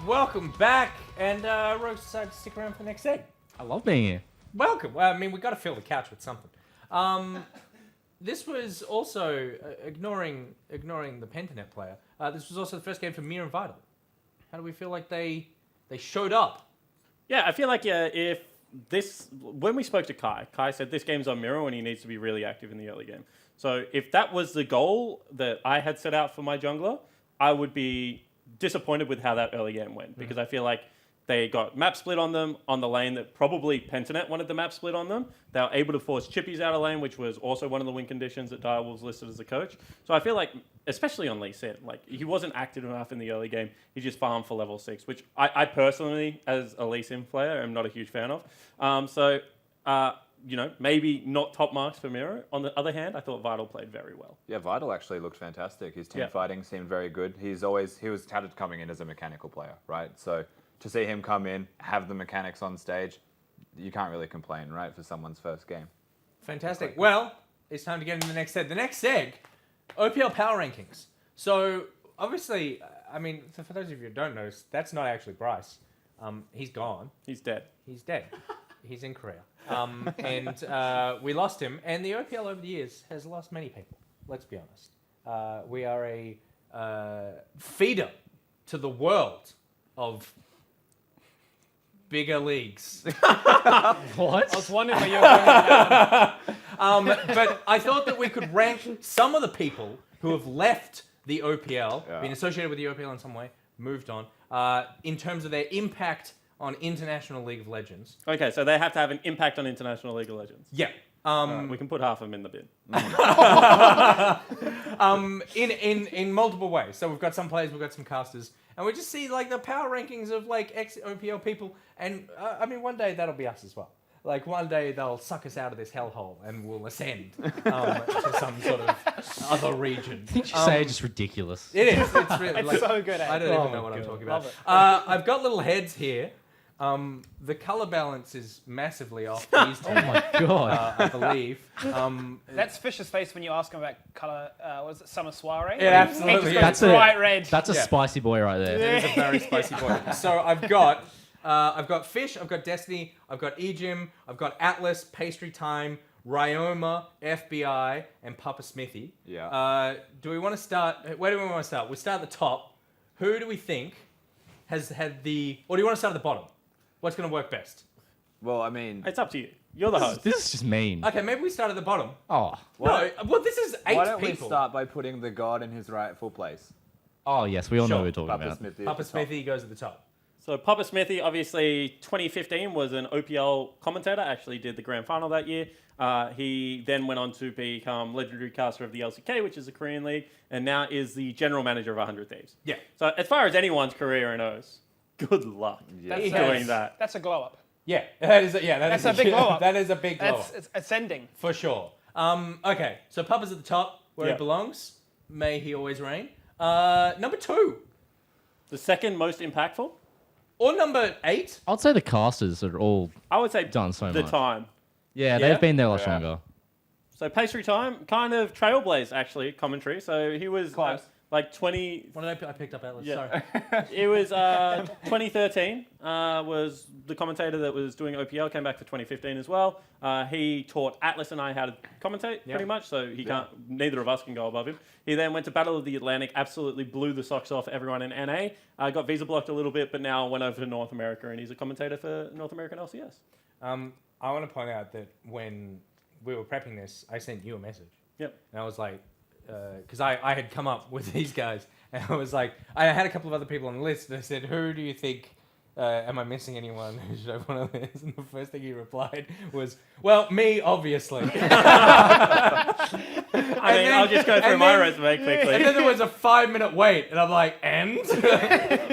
welcome back. And Rose decided to stick around for the next segment. I love being here. Welcome. Well, I mean, we've got to fill the couch with something. This was also, ignoring the Pentanet player, this was also the first game for Mir and Vital. How do we feel like they showed up? Yeah, I feel like if when we spoke to Kai said this game's on Miro and he needs to be really active in the early game. So if that was the goal that I had set out for my jungler, I would be disappointed with how that early game went because I feel like they got map split on them on the lane that probably Pentanet wanted the map split on them. They were able to force chippies out of lane, which was also one of the win conditions that Direwolves listed as a coach. So I feel like, especially on Lee Sin, like he wasn't active enough in the early game. He just farmed for level 6, which I personally, as a Lee Sin player, am not a huge fan of. Maybe not top marks for Miro. On the other hand, I thought Vital played very well. Yeah, Vital actually looked fantastic. His team fighting seemed very good. He was touted coming in as a mechanical player, right? So to see him come in, have the mechanics on stage, you can't really complain, right, for someone's first game. Fantastic. Well, it's time to get into the next seg. The next seg, OPL power rankings. So, obviously, I mean, for those of you who don't know, that's not actually Bryce. He's gone. He's dead. He's dead. He's in Korea. And we lost him. And the OPL over the years has lost many people. Let's be honest. We are a feeder to the world of bigger leagues. What? I was wondering where you were going with that. But I thought that we could rank some of the people who have left the OPL, been associated with the OPL in some way, moved on, in terms of their impact on International League of Legends. Okay, so they have to have an impact on International League of Legends. Yeah. We can put half of them in the bin. In multiple ways. So we've got some players, we've got some casters, and we just see like the power rankings of like ex-OPL people, and I mean one day that'll be us as well. Like one day they'll suck us out of this hellhole and we'll ascend to some sort of other region. I think you say it's just ridiculous. It is. It's really It's so good. I don't even know what I'm talking about. I've got little heads here. The color balance is massively off these two. Oh my god. I believe. That's Fisher's face when you ask him about colour. Was it Summer Soiree? Yeah, absolutely. He Yeah. just goes bright red. That's a spicy boy right there. It is a very spicy boy. So I've got Fish, I've got Destiny, I've got Ejim, I've got Atlas, Pastry Time, Ryoma, FBI, and Papa Smithy. Yeah. Do we want to start? Where do we want to start? We'll start at the top. Who do we think has had the? Or do you want to start at the bottom? What's going to work best? Well, I mean, It's up to you. You're the host. This is just mean. Okay, maybe we start at the bottom. Oh. No, well, this is 8 why don't we people. start by putting the god in his rightful place? Oh yes, we all know Sure. what we're talking Papa about. Smithy. Papa Smithy goes at the top. So Papa Smithy, obviously 2015 was an OPL commentator, actually did the grand final that year. He then went on to become legendary caster of the LCK, which is the Korean league, and now is the general manager of 100 Thieves. Yeah. So as far as anyone's career in O's, good luck He doing has- that. That's a glow up. Yeah, that is That's a big blow up. That is a big blow up. It's ascending. For sure. Okay, so Papa's at the top, where Yeah. he belongs. May he always reign. Number 2. The second most impactful, Or number 8. I'd say the casters are all I would say done so the much. time. Yeah, Yeah? they've been there a lot Yeah. longer. So Pastry Time, kind of trailblaze actually, commentary. So he was Close. like 20... What did I picked up Atlas? Yeah. Sorry. It was 2013 was the commentator that was doing OPL, came back for 2015 as well. He taught Atlas and I how to commentate pretty much, so neither of us can go above him. He then went to Battle of the Atlantic, absolutely blew the socks off everyone in NA, got visa blocked a little bit, but now went over to North America and he's a commentator for North American LCS. I want to point out that when we were prepping this, I sent you a message. Yep. And I was like, because I had come up with these guys, and I was like, I had a couple of other people on the list, and I said, who do you think, am I missing anyone who should have one of this? And the first thing he replied was, well, me, obviously. I'll just go through my resume And quickly. then there was a 5-minute wait, and I'm like, and?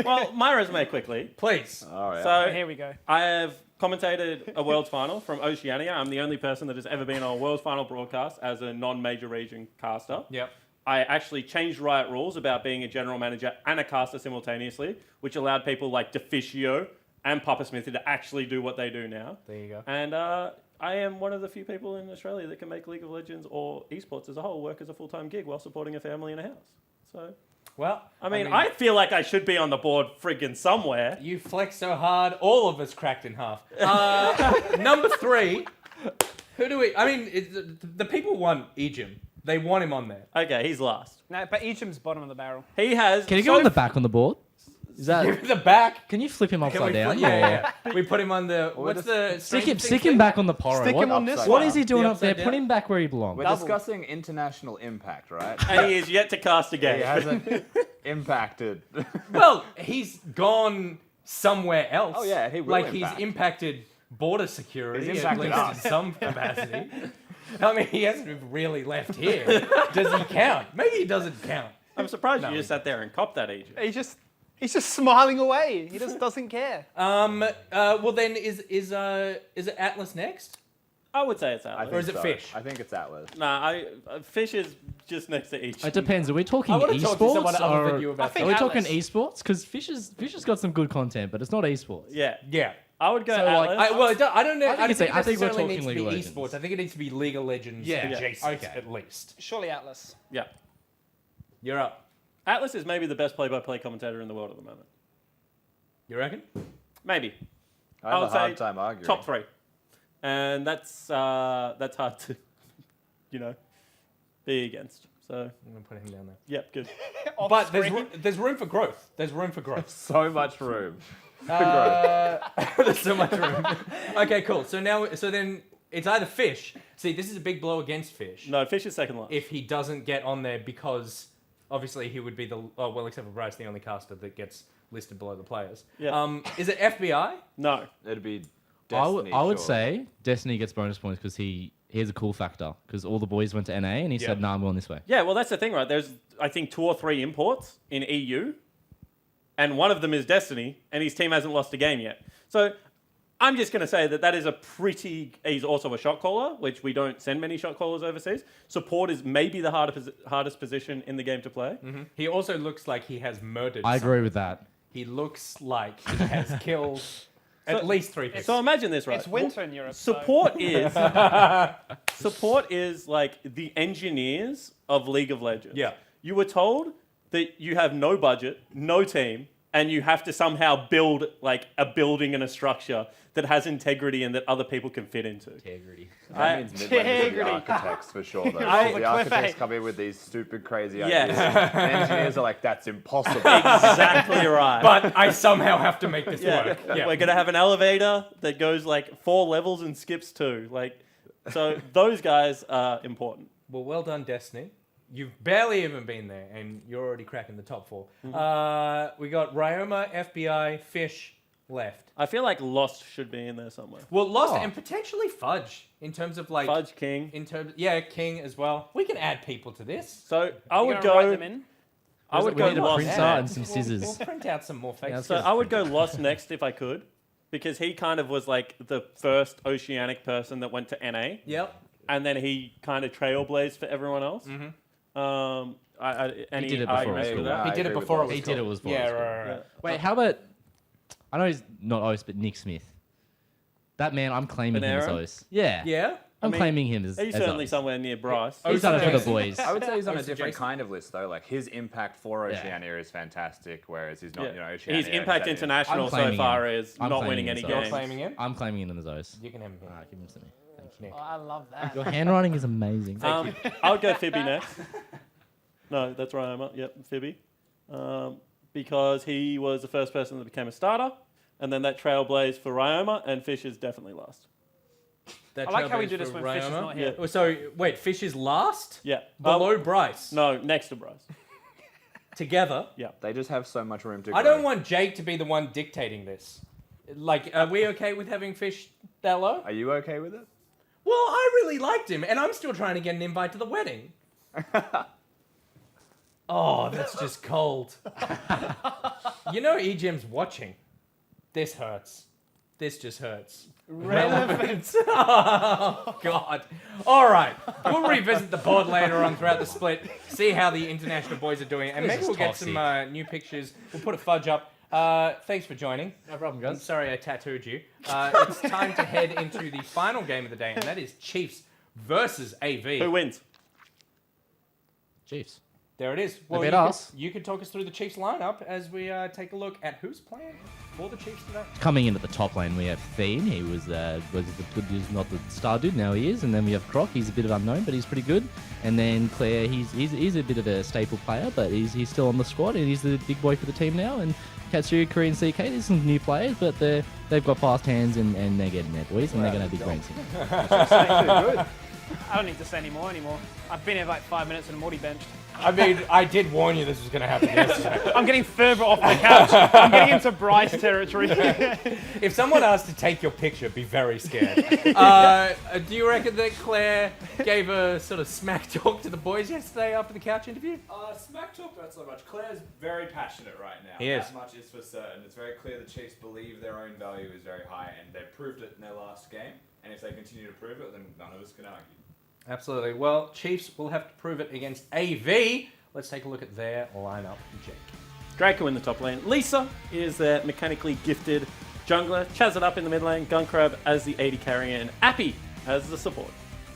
Well, my resume quickly. Please. All right. So Here we go. I have commentated a Worlds Final from Oceania. I'm the only person that has ever been on a Worlds Final broadcast as a non-major region caster. Yep. I actually changed Riot rules about being a general manager and a caster simultaneously, which allowed people like Deficio and Papa Smithy to actually do what they do now. There you go. And I am one of the few people in Australia that can make League of Legends or esports as a whole work as a full-time gig while supporting a family and a house. So Well, I mean, I feel like I should be on the board friggin' somewhere. you flex so hard, all of us cracked in half. Number 3. Who do we? I mean, the people want Ejim. They want him on there. Okay, he's last. No, but Ejim's bottom of the barrel. He has. Can you go on the back on the board? Is that? Give it the back. Can you flip him Can we upside down? flip- yeah. We put him on the. What's just- the? Stick him back on the poro. Stick him on this upside What one. is he doing The up there? upside Put down? him back where he belongs. We're Double. discussing international impact, right? And he is yet to cast a He game. hasn't impacted. Well, he's gone somewhere else. Oh, yeah, he will Like impact. he's impacted border security He's at impacted least us. in some capacity. I mean, he hasn't really left here. Does he count? Maybe he doesn't count. I'm surprised No, you just sat there and copped that, Ejim. He's just smiling away. He just doesn't care. Well, then is it Atlas next? I would say it's I Atlas. Or is think it so. Fish? I think it's Atlas. Nah, Fish is just next to Ejim. It depends. Are we talking I want to talk to someone esports other or than you about think are we that. talking Atlas. esports? Because Fish has got some good content, but it's not esports. Yeah. Yeah. I would go So, like, Atlas. I don't know. I think I think we're it necessarily talking needs to League be of Legends. esports. I think it needs to be League of Legends Yeah. adjacent Okay. at least. Surely Atlas. Yeah. You're up. Atlas is maybe the best play-by-play commentator in the world at the moment. You reckon? Maybe. I have would a hard say time arguing. Top 3. And that's hard to, be against. So, I'm gonna put him down there. yep, good. Off But screen. there's room for growth. There's room for growth. So much room. There's so much room. Okay, cool. So then it's either Fish. See, this is a big blow against Fish. No, Fish is second last. If he doesn't get on there, because obviously he would be except for Bryce, the only caster that gets listed below the players. Yeah. Is it FBI? No. It'd be I Destiny. would sure. say Destiny gets bonus points because he has a cool factor. Because all the boys went to NA and he said, "Nah, I'm going this way." Yeah, well, that's the thing, right? There's, I think, 2 or 3 imports in EU, and one of them is Destiny, and his team hasn't lost a game yet. So I'm just going to say that is a pretty... He's also a shot caller, which we don't send many shot callers overseas. Support is maybe the hardest position in the game to play. He also looks like he has murdered. I someone. agree with that. He looks like he has killed at least 3 people. So imagine this, right? It's winter in Europe. so- Support is support is like the engineers of League of Legends. Yeah. You were told that you have no budget, no team, and you have to somehow build like a building and a structure that has integrity and that other people can fit into. Integrity. That means Midlanders are the Integrity. architects for sure, though. I- the the architects cliff, come in with these stupid, crazy Yes. ideas. And engineers are like, that's impossible. Exactly right. But I somehow have to make this work. Yeah. We're gonna have an elevator that goes like 4 levels and skips 2. Like, so those guys are important. Well done, Destiny. You've barely even been there, and you're already cracking the top 4. We got Ryoma, FBI, Fish left. I feel like Lost should be in there somewhere. Well, Lost Oh. and potentially Fudge in terms of like Fudge King. King as well. We can add people to this. So I You would gonna write go. them in? I would we go need a Lost. printer and some scissors. We'll print out some more fake Yeah, So stuff. I would go Lost next if I could, because he kind of was like the first Oceanic person that went to NA, Yep. and then he kind of trailblazed for everyone else. Any He did it before arguments it was with cool. that? He I did it agree with before that. it was He did it was Yeah, before. right. Yeah. Wait, how about? I know he's not O's, but Nick Smith. That man, I'm claiming him as Bonero? O's. Yeah. Yeah. I'm mean, claiming him as He's as certainly O's. somewhere near Bryce. He's done it for the Jason. boys. I would say he's on a Jason. different kind of list, though. Like, his impact for Oceania is fantastic, whereas he's not, Yeah. Oceania. His impact he's international I'm so claiming far him. is I'm not claiming winning him any as You're games. claiming him? I'm claiming him as O's. You can have him. Alright, give him to me. Thank you. Oh, I love that. Your handwriting is amazing. I would go Phoebe next. No, that's Ryoma. Yep, Phoebe. Because he was the first person that became a starter, and then that trailblazed for Ryoma, and Fish is definitely last. That I like how we trailblazer do this for when Fish is Ryoma. not here. Yeah. So wait, Fish is last Yeah. below Bryce. No, next to Bryce. Together. Yeah. They just have so much room to grow. I don't want Jake to be the one dictating this. Like, are we okay with having Fish that low? Are you okay with it? Well, I really liked him, and I'm still trying to get an invite to the wedding. Oh, that's just cold. You know Ejim's watching. This hurts. This just hurts. Relevance. Oh, God. All right. We'll revisit the board later on throughout the split, see how the international boys are doing, and This maybe is we'll get toxic. some new pictures. We'll put a fudge up. Thanks for joining. No problem, I'm guys. sorry I tattooed you. It's time to head into the final game of the day, and that is Chiefs versus AV. Who wins? Chiefs. There it is. Well, beat us. you could talk us through the Chiefs lineup as we take a look at who's playing for the Chiefs today. Coming in at the top lane, we have Thien. He was not the star dude. Now he is. And then we have Croc. He's a bit of unknown, but he's pretty good. And then Claire. He's a bit of a staple player, but he's still on the squad and he's the big boy for the team now. And Katsu, Korean CK. There's some new players, but they've got fast hands and they're getting there, boys. And they're going to have big brains. I don't need to say anymore. I've been here like 5 minutes and I'm already benched. I mean, I did warn you this was going to happen yesterday. I'm getting further off the couch. I'm getting into Bryce territory. If someone asked to take your picture, be very scared. Do you reckon that Claire gave a sort of smack talk to the boys yesterday after the couch interview? Smack talk, not so much. Claire's very passionate right now. He is. That much is for certain. It's very clear the Chiefs believe their own value is very high, and they proved it in their last game. And if they continue to prove it, then none of us can argue. Absolutely. Well, Chiefs will have to prove it against AV. Let's take a look at their lineup, Jake. Draco in the top lane. Lisa is their mechanically gifted jungler. Chaz it up in the mid lane. Gunkrab as the AD carrier. And Appy as the support.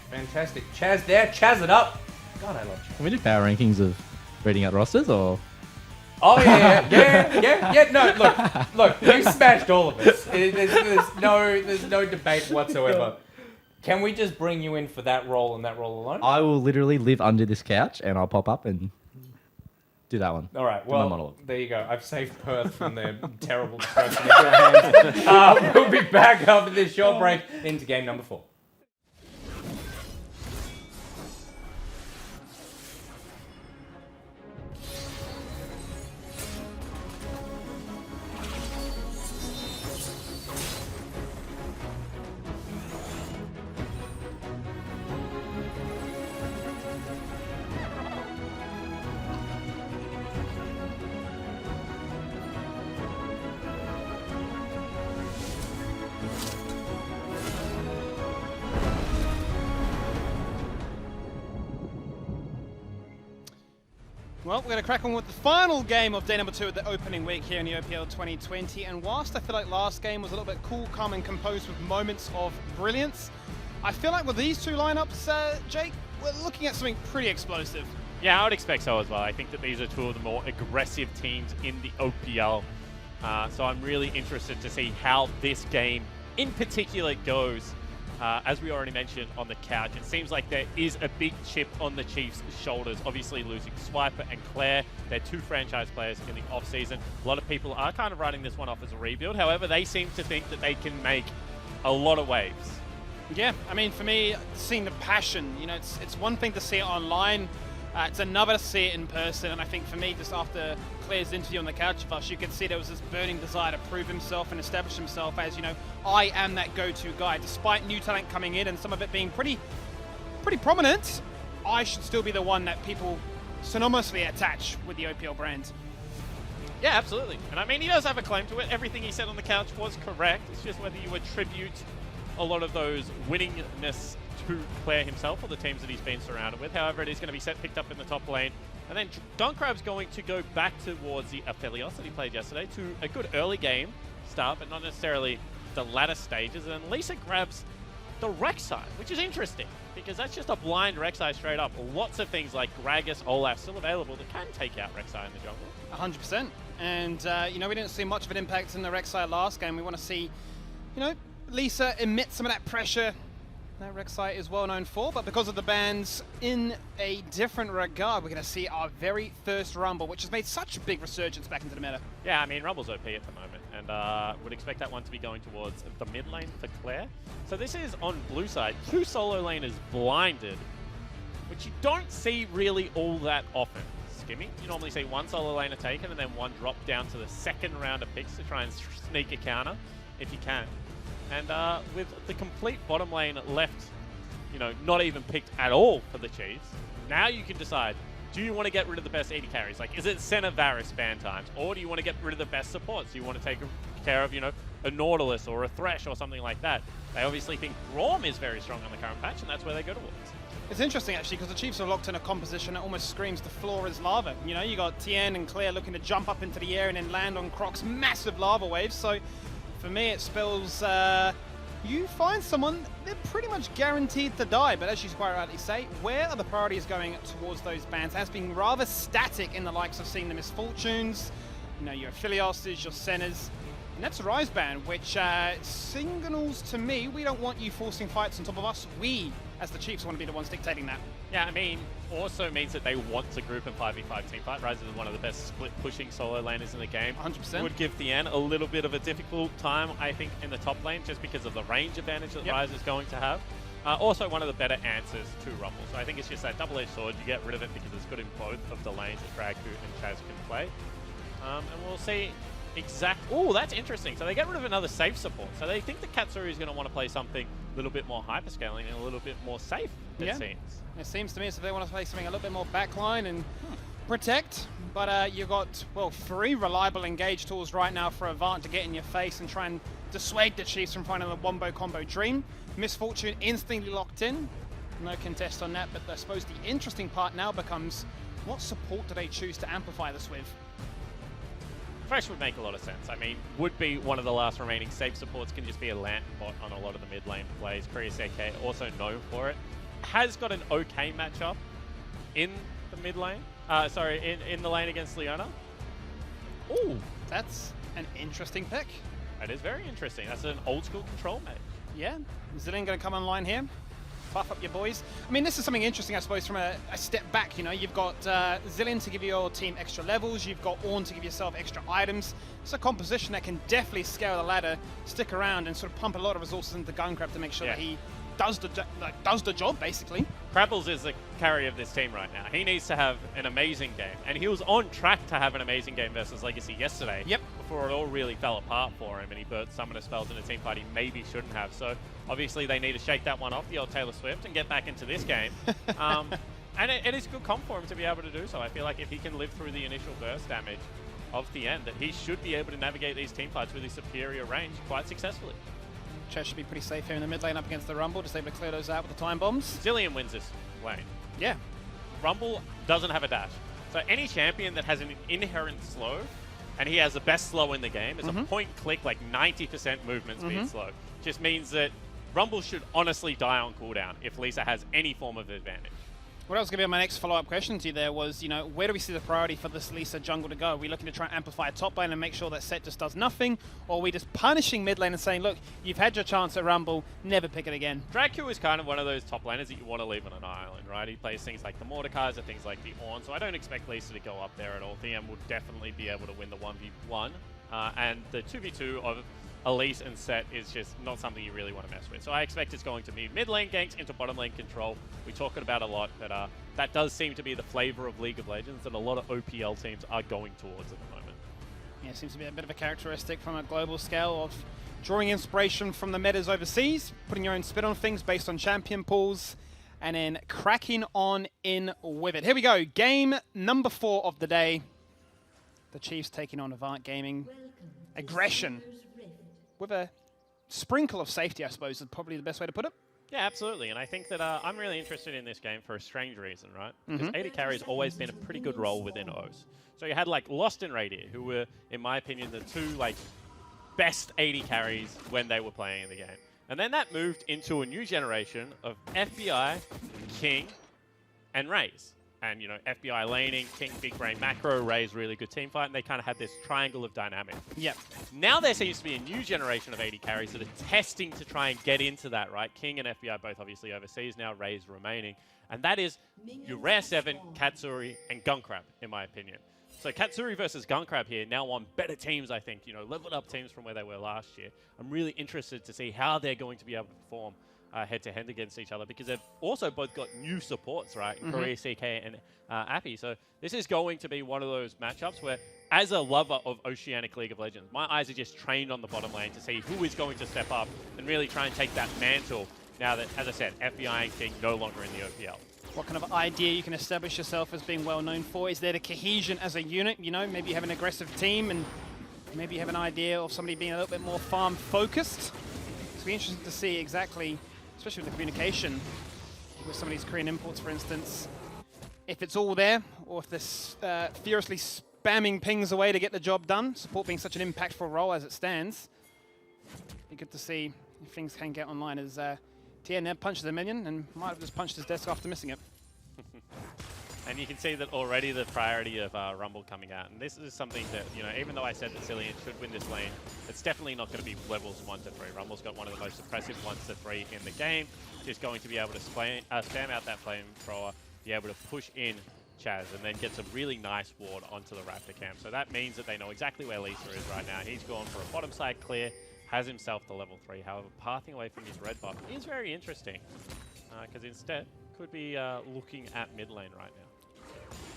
Fantastic. Chaz there. Chaz it up. God, I love Chaz. Can we do power rankings of reading out rosters or? Oh, yeah. No, look. You smashed all of us. There's no debate whatsoever. Can we just bring you in for that role and that role alone? I will literally live under this couch and I'll pop up and do that one. All right, Do my well, monologue. there you go. I've saved Perth from their terrible destruction into your hands. We'll be back after this short break into game number 4. Well, we're going to crack on with the final game of day number 2 of the opening week here in the OPL 2020. And whilst I feel like last game was a little bit cool, calm, and composed with moments of brilliance, I feel like with these two lineups, Jake, we're looking at something pretty explosive. Yeah, I would expect so as well. I think that these are two of the more aggressive teams in the OPL. So I'm really interested to see how this game in particular goes. As we already mentioned on the couch, it seems like there is a big chip on the Chiefs' shoulders. Obviously losing Swiper and Claire, they're two franchise players in the off-season. A lot of people are kind of writing this one off as a rebuild. However, they seem to think that they can make a lot of waves. Yeah, I mean, for me, seeing the passion, you know, it's one thing to see it online. It's another to see it in person, and I think for me, just after Claire's interview on the couch with us, you could see there was this burning desire to prove himself and establish himself as, you know, I am that go-to guy. Despite new talent coming in and some of it being pretty prominent, I should still be the one that people synonymously attach with the OPL brand. Yeah, absolutely. And I mean, he does have a claim to it. Everything he said on the couch was correct. It's just whether you attribute a lot of those winningness to Claire himself or the teams that he's been surrounded with. However, it is going to be picked up in the top lane. And then Gunkrab's going to go back towards the Aphelios that he played yesterday to a good early game start, but not necessarily the latter stages. And then Lisa grabs the Rek'Sai, which is interesting because that's just a blind Rek'Sai straight up. Lots of things like Gragas, Olaf still available that can take out Rek'Sai in the jungle. 100%. And, you know, we didn't see much of an impact in the Rek'Sai last game. We want to see, you know, Lisa emit some of that pressure that Rek'Sai is well known for, but because of the bans in a different regard, we're going to see our very first Rumble, which has made such a big resurgence back into the meta. Yeah, I mean, Rumble's OP at the moment, and would expect that one to be going towards the mid lane for Claire. So this is on blue side, 2 solo laners blinded, which you don't see really all that often. Skimmy, you normally see 1 solo laner taken and then 1 drop down to the second round of picks to try and sneak a counter if you can. And with the complete bottom lane left, you know, not even picked at all for the Chiefs, now you can decide, do you want to get rid of the best AD carries? Like, is it Senna Varus ban times? Or do you want to get rid of the best supports? Do you want to take care of, you know, a Nautilus or a Thresh or something like that? They obviously think Braum is very strong on the current patch, and that's where they go towards. It's interesting, actually, because the Chiefs have locked in a composition that almost screams the floor is lava. You know, you got Tien and Claire looking to jump up into the air and then land on Croc's massive lava waves. So, for me, it spells you find someone, they're pretty much guaranteed to die. But as you quite rightly say, where are the priorities going towards those bans has been rather static in the likes of seeing the Misfortunes, you know, your Philios's, your Sennas. And that's a Rise ban, which signals to me we don't want you forcing fights on top of us. We, as the Chiefs, want to be the ones dictating that. Yeah, I mean, also means that they want to group and 5v5 team fight. Rise is one of the best split pushing solo laners in the game. 100%. Would give Thien a little bit of a difficult time, I think, in the top lane, just because of the range advantage that Rise is going to have. Also, one of the better answers to Rumble. So I think it's just that double-edged sword. You get rid of it because it's good in both of the lanes that Dragku and Chaz can play. And we'll see Oh, that's interesting. So they get rid of another safe support. So they think that Katsuri is going to want to play something a little bit more hyperscaling and a little bit more safe, it seems. It seems to me as if they want to play something a little bit more backline and protect. But you've got, well, 3 reliable engage tools right now for Avant to get in your face and try and dissuade the Chiefs from finding the wombo combo dream. Misfortune instantly locked in. No contest on that, but I suppose the interesting part now becomes what support do they choose to amplify this with? Fresh would make a lot of sense. I mean, would be one of the last remaining safe supports, can just be a lantern bot on a lot of the mid lane plays. Kurioseki, also known for it. Has got an okay matchup in the mid lane. In the lane against Leona. Ooh, that's an interesting pick. That is very interesting. That's an old school control mate. Yeah, Zillion going to come online here. Buff up your boys. I mean, this is something interesting, I suppose, from a step back. You know, you've got Zillion to give your team extra levels. You've got Ornn to give yourself extra items. It's a composition that can definitely scale the ladder, stick around, and sort of pump a lot of resources into Gunkrab to make sure that he does the job, basically. Krabbles is the carry of this team right now. He needs to have an amazing game. And he was on track to have an amazing game versus Legacy yesterday. Yep. Before it all really fell apart for him and he burnt summoner spells in a team fight he maybe shouldn't have. So obviously they need to shake that one off, the old Taylor Swift, and get back into this game. And it is good comp for him to be able to do so. I feel like if he can live through the initial burst damage of the end, that he should be able to navigate these team fights with his superior range quite successfully. Chess should be pretty safe here in the mid lane up against the Rumble, just able to clear those out with the time bombs. Zillion wins this lane. Yeah. Rumble doesn't have a dash. So any champion that has an inherent slow, and he has the best slow in the game, is a point-click, like 90% movement speed slow. Just means that Rumble should honestly die on cooldown if Lisa has any form of advantage. What else going to be my next follow-up question to you there was, you know, where do we see the priority for this Lisa jungle to go? Are we looking to try and amplify top lane and make sure that set just does nothing? Or are we just punishing mid lane and saying, look, you've had your chance at Rumble, never pick it again? Dragku is kind of one of those top laners that you want to leave on an island, right? He plays things like the Mordekaiser, things like the Ornn, so I don't expect Lisa to go up there at all. TM will definitely be able to win the 1v1, and the 2v2 of Elise and Set is just not something you really want to mess with. So I expect it's going to be mid lane ganks into bottom lane control. We talk it about a lot, but that does seem to be the flavor of League of Legends that a lot of OPL teams are going towards at the moment. Yeah, seems to be a bit of a characteristic from a global scale of drawing inspiration from the metas overseas, putting your own spin on things based on champion pools, and then cracking on in with it. Here we go, game number 4 of the day. The Chiefs taking on Avant Gaming. Aggression. With a sprinkle of safety, I suppose, is probably the best way to put it. Yeah, absolutely. And I think that I'm really interested in this game for a strange reason, right? Because AD carry has always been a pretty good role within O's. So you had like Lost and Radiant, who were, in my opinion, the 2 like best AD carries when they were playing in the game. And then that moved into a new generation of FBI, King, and Raze. And, you know, FBI laning, King, big brain macro, Raze, really good team fight, and they kind of had this triangle of dynamic. Yep. Now there seems to be a new generation of AD carries that are testing to try and get into that, right? King and FBI both obviously overseas now, Raze remaining. And that is your Rare 7, Katsuri, and Gunkrab, in my opinion. So Katsuri versus Gunkrab here, now on better teams, I think, you know, leveled up teams from where they were last year. I'm really interested to see how they're going to be able to perform head-to-head against each other, because they've also both got new supports, right? Kurioseki and Appy. So this is going to be one of those matchups where, as a lover of Oceanic League of Legends, my eyes are just trained on the bottom lane to see who is going to step up and really try and take that mantle now that, as I said, FBI and King no longer in the OPL. What kind of idea you can establish yourself as being well known for? Is there the cohesion as a unit? You know, maybe you have an aggressive team and maybe you have an idea of somebody being a little bit more farm-focused. It's be interesting to see exactly, especially with the communication with some of these Korean imports, for instance, if it's all there, or if this furiously spamming pings away to get the job done, support being such an impactful role as it stands. Be good to see if things can get online, as TNF punches a minion and might have just punched his desk after missing it. And you can see that already the priority of Rumble coming out. And this is something that, you know, even though I said that Cillian should win this lane, it's definitely not going to be levels 1 to 3. Rumble's got one of the most suppressive 1s to 3 in the game. Just going to be able to spam out that flamethrower, be able to push in Chaz, and then gets a really nice ward onto the Raptor camp. So that means that they know exactly where Lisa is right now. He's gone for a bottom side clear, has himself the level 3. However, pathing away from his red buff is very interesting, because instead could be looking at mid lane right now.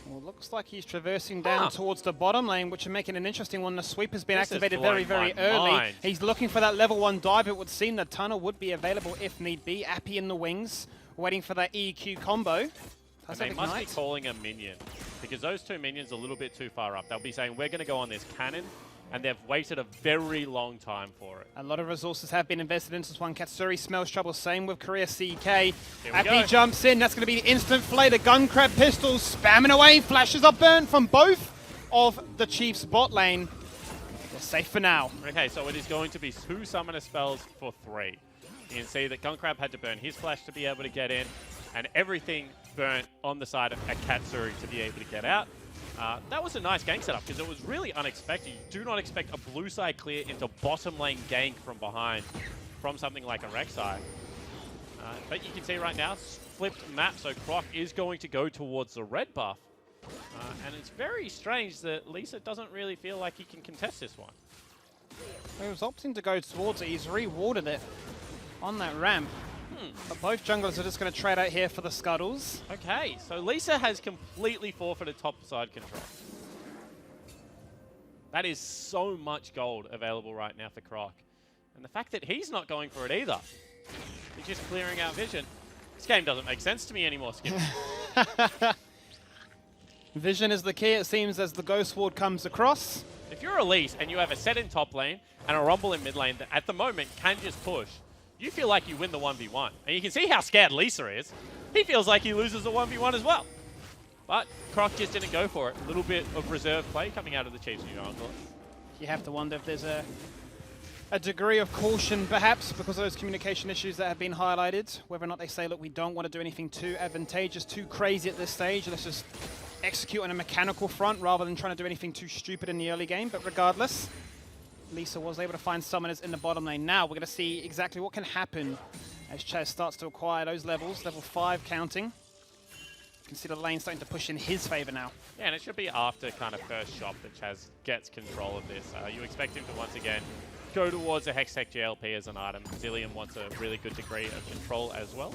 Well, looks like he's traversing down towards the bottom lane, which is making an interesting one. The sweep has been activated very, very early. He's looking for that level 1 dive. It would seem the tunnel would be available if need be. Appy in the wings, waiting for that EQ combo. And they must be calling a minion, because those 2 minions are a little bit too far up. They'll be saying, we're going to go on this cannon, and they've waited a very long time for it. A lot of resources have been invested into this one. Katsuri smells trouble, same with Korea CK. Appy jumps in, that's going to be the instant flay. The gun crab pistols spamming away, flashes are burnt from both of the Chiefs bot lane. They're safe for now. Okay, so it is going to be 2 summoner spells for 3. You can see that Gunkrab had to burn his flash to be able to get in, and everything burnt on the side of a Katsuri to be able to get out. That was a nice gank setup because it was really unexpected. You do not expect a blue side clear into bottom lane gank from behind from something like a Rek'Sai. But you can see right now, flipped map, so Croc is going to go towards the red buff. And it's very strange that Lisa doesn't really feel like he can contest this one. He was opting to go towards it. He's rewarded it on that ramp. But both junglers are just going to trade out here for the scuttles. Okay, so Lisa has completely forfeited top side control. That is so much gold available right now for Croc. And the fact that he's not going for it either. He's just clearing out vision. This game doesn't make sense to me anymore, Skip. Vision is the key, it seems, as the Ghost Ward comes across. If you're Elise and you have a set in top lane and a Rumble in mid lane that at the moment can just push, you feel like you win the 1v1. And you can see how scared Lisa is. He feels like he loses the 1v1 as well. But Croc just didn't go for it. A little bit of reserve play coming out of the Chiefs' new jungle. You have to wonder if there's a degree of caution, perhaps, because of those communication issues that have been highlighted. Whether or not they say, look, we don't want to do anything too advantageous, too crazy at this stage. Let's just execute on a mechanical front rather than trying to do anything too stupid in the early game. But regardless, Lisa was able to find summoners in the bottom lane. Now we're going to see exactly what can happen as Chaz starts to acquire those levels, level 5 counting. You can see the lane starting to push in his favor now. Yeah, and it should be after kind of first shot that Chaz gets control of this. You expect him to once again go towards a Hextech GLP as an item. Zillion wants a really good degree of control as well.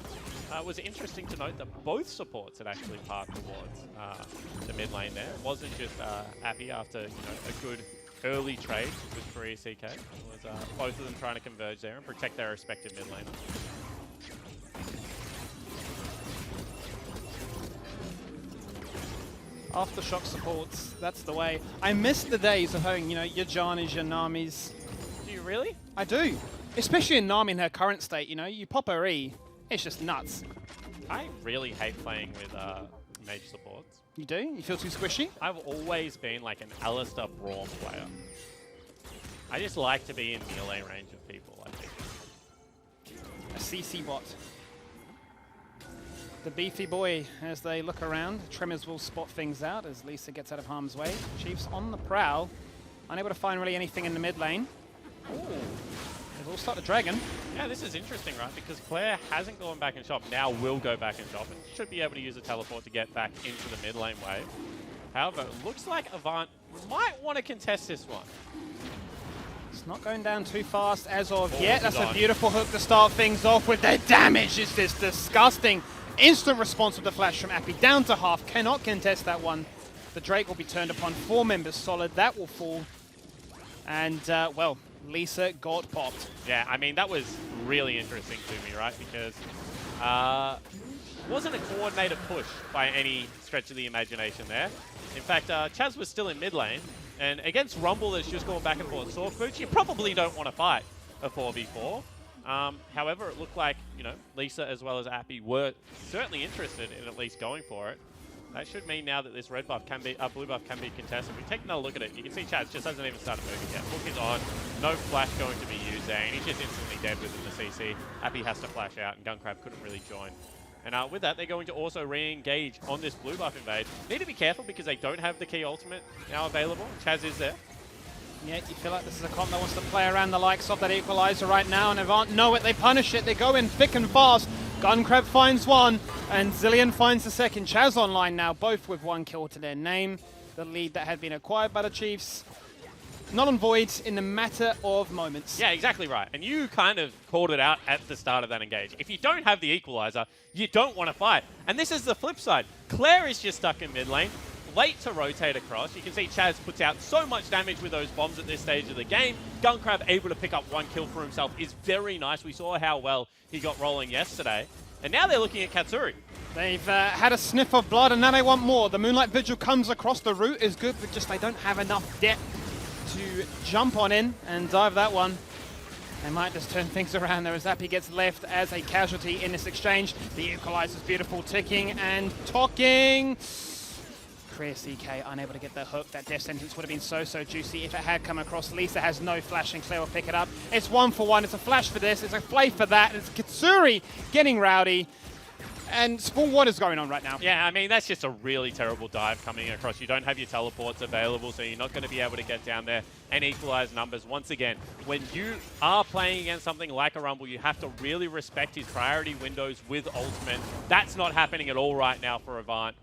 It was interesting to note that both supports had actually parked towards the mid lane there. It wasn't just Appy after a good early trade with Korea CK. It was both of them trying to converge there and protect their respective mid laners. Aftershock supports, that's the way. I miss the days of having, your Janis, your Namis. Do you really? I do. Especially in Nami in her current state, you pop her E, it's just nuts. I really hate playing with mage supports. You do? You feel too squishy? I've always been like an Alistair Braum player. I just like to be in melee range of people, I think. A CC bot. The beefy boy, as they look around. Tremors will spot things out as Lisa gets out of harm's way. Chiefs on the prowl. Unable to find really anything in the mid lane. Ooh. They will start the dragon. Yeah, this is interesting, right? Because Claire hasn't gone back in shop, now will go back in shop, and should be able to use a teleport to get back into the mid lane wave. However, it looks like Avant might want to contest this one. It's not going down too fast as of yet. That's a beautiful hook to start things off with. The damage is just disgusting. Instant response with the flash from Appy, down to half, cannot contest that one. The Drake will be turned upon, 4 members solid, that will fall. And, well, Lisa got popped. Yeah, I mean, that was really interesting to me, right? Because it wasn't a coordinated push by any stretch of the imagination there. In fact, Chaz was still in mid lane, and against Rumble that's just going back and forth sword boots, you probably don't want to fight a 4v4. However, it looked like, Lisa as well as Appy were certainly interested in at least going for it. That should mean now that this red buff can be, blue buff can be contested. We take another look at it. You can see Chaz just hasn't even started moving yet. Hook is on. No flash going to be used there, and he's just instantly dead within the CC. Happy has to flash out, and Gunkrab couldn't really join. And with that, they're going to also re-engage on this blue buff invade. Need to be careful because they don't have the key ultimate now available. Chaz is there. Yeah, you feel like this is a comp that wants to play around the likes of that equalizer right now, and Avant know it, they punish it, they go in thick and fast. Gunkrab finds one, and Zillion finds the second. Chaz online now, both with 1 kill to their name. The lead that had been acquired by the Chiefs. Null and void in the matter of moments. Yeah, exactly right. And you kind of called it out at the start of that engage. If you don't have the equalizer, you don't want to fight. And this is the flip side. Claire is just stuck in mid lane, late to rotate across. You can see Chaz puts out so much damage with those bombs at this stage of the game. Gunkrab able to pick up 1 kill for himself is very nice. We saw how well he got rolling yesterday. And now they're looking at Katsuri. They've had a sniff of blood, and now they want more. The Moonlight Vigil comes across. The route is good, but just they don't have enough depth to jump on in and dive that one. They might just turn things around there as Zappy gets left as a casualty in this exchange. The equalizer's beautiful, ticking and talking. Clear CK unable to get the hook. That death sentence would have been so juicy if it had come across. Lisa has no flash and Claire will pick it up. It's 1 for 1. It's a flash for this. It's a play for that. It's Katsuri getting rowdy. And Spawn, what is going on right now? Yeah, I mean, that's just a really terrible dive coming across. You don't have your teleports available, so you're not going to be able to get down there and equalize numbers. Once again, when you are playing against something like a Rumble, you have to really respect his priority windows with ultimate. That's not happening at all right now for Avant.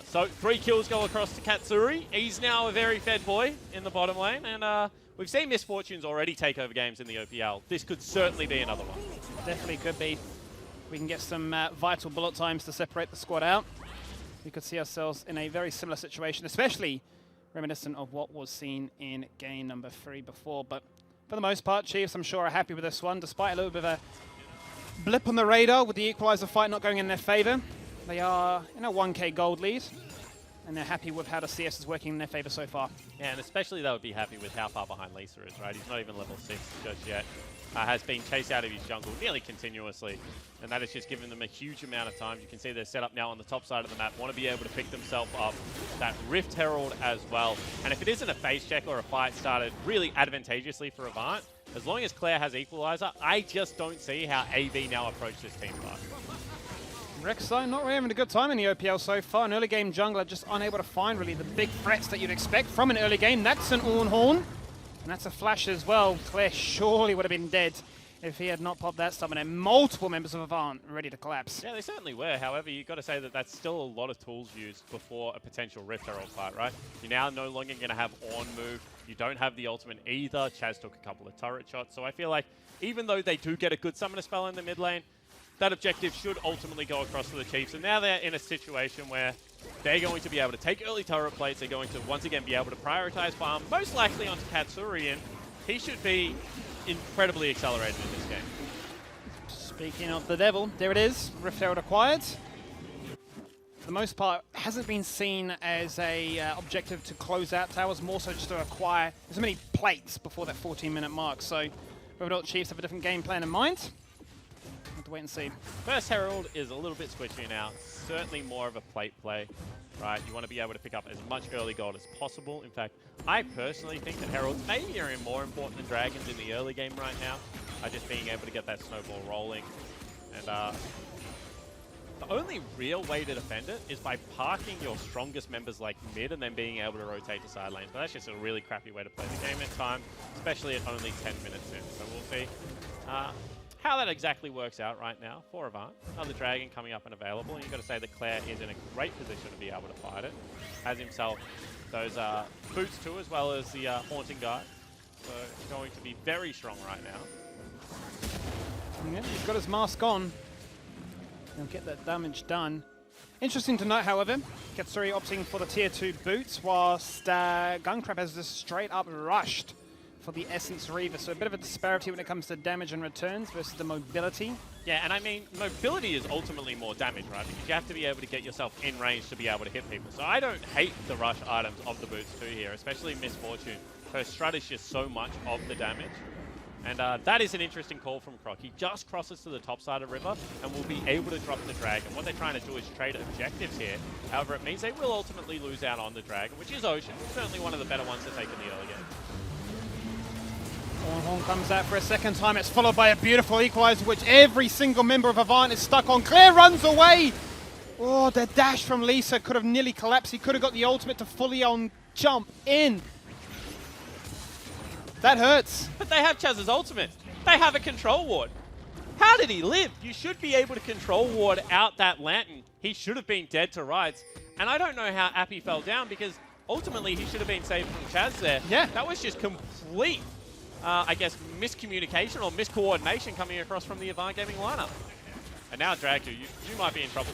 So 3 kills go across to Katsuri. He's now a very fed boy in the bottom lane, and we've seen Misfortunes already take over games in the OPL. This could certainly be another one. Definitely could be. We can get some vital bullet times to separate the squad out. We could see ourselves in a very similar situation, especially reminiscent of what was seen in game number 3 before. But for the most part, Chiefs, I'm sure, are happy with this one, despite a little bit of a blip on the radar with the equalizer fight not going in their favor. They are in a 1k gold lead, and they're happy with how the CS is working in their favor so far. Yeah, and especially they would be happy with how far behind Lisa is, right? He's not even level 6 just yet. Has been chased out of his jungle nearly continuously, and that has just given them a huge amount of time. You can see they're set up now on the top side of the map, want to be able to pick themselves up. That Rift Herald as well. And if it isn't a phase check or a fight started really advantageously for Avant, as long as Claire has equalizer, I just don't see how AV now approach this team fight. Rek'Sai not really having a good time in the OPL so far. An early game jungler just unable to find really the big threats that you'd expect from an early game. That's an Ornhorn. And that's a flash as well. Claire surely would have been dead if he had not popped that summon, and multiple members of Avant ready to collapse. Yeah, they certainly were. However, you've got to say that that's still a lot of tools used before a potential Rift Herald fight, right? You're now no longer going to have on move. You don't have the ultimate either. Chaz took a couple of turret shots. So I feel like even though they do get a good summoner spell in the mid lane, that objective should ultimately go across to the Chiefs. And now they're in a situation where they're going to be able to take early turret plates. They're going to once again be able to prioritize farm, most likely onto Katsuri, and he should be incredibly accelerated in this game. Speaking of the devil, there it is. Rift Herald acquired. For the most part, hasn't been seen as a objective to close out towers, more so just to acquire as many plates before that 14-minute mark. So whether Chiefs have a different game plan in mind, we'll have to wait and see. First Herald is a little bit squishy now. Certainly more of a plate play, right? You want to be able to pick up as much early gold as possible. In fact, I personally think that Heralds maybe are more important than Dragons in the early game right now. Just being able to get that snowball rolling. And the only real way to defend it is by parking your strongest members like mid and then being able to rotate to side lanes. But that's just a really crappy way to play the game at time, especially at only 10 minutes in. So we'll see how that exactly works out right now for Avant. Another Dragon coming up and available, and you've got to say that Claire is in a great position to be able to fight it. Has himself those boots too, as well as the Haunting Guard. So going to be very strong right now. Yeah, he's got his mask on. He'll get that damage done. Interesting to note, however, Katsuri opting for the tier 2 boots, whilst Gunkrab has just straight up rushed for the Essence Reaver. So a bit of a disparity when it comes to damage and returns versus the mobility. Yeah, and I mean, mobility is ultimately more damage, right? Because you have to be able to get yourself in range to be able to hit people. So I don't hate the rush items of the boots too here, especially Misfortune. Her strat is just so much of the damage. And that is an interesting call from Croc. He just crosses to the top side of river and will be able to drop the dragon. What they're trying to do is trade objectives here. However, it means they will ultimately lose out on the dragon, which is Ocean. Certainly one of the better ones to take in the early game. Horn comes out for a second time. It's followed by a beautiful equalizer, which every single member of Avant is stuck on. Claire runs away. Oh, the dash from Lisa could have nearly collapsed. He could have got the ultimate to fully on jump in. That hurts. But they have Chaz's ultimate. They have a control ward. How did he live? You should be able to control ward out that lantern. He should have been dead to rights. And I don't know how Appy fell down because ultimately he should have been saved from Chaz there. Yeah. That was just complete, I guess, miscommunication or miscoordination coming across from the Avant Gaming lineup. And now Dragu, you might be in trouble.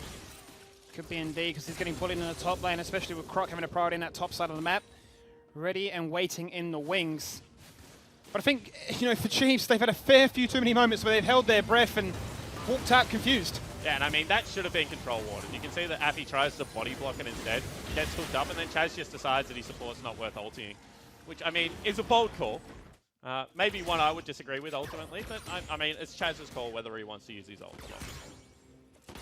Could be indeed, because he's getting bullied in the top lane, especially with Croc having a priority in that top side of the map. Ready and waiting in the wings. But I think, you know, for Chiefs, they've had a fair few too many moments where they've held their breath and walked out confused. Yeah, and I mean, that should have been control warded. You can see that Appy tries to body block it instead, gets hooked up, and then Chaz just decides that his support's not worth ulting. Which, I mean, is a bold call. Maybe one I would disagree with ultimately, but I mean, it's Chaz's call whether he wants to use his ult or not.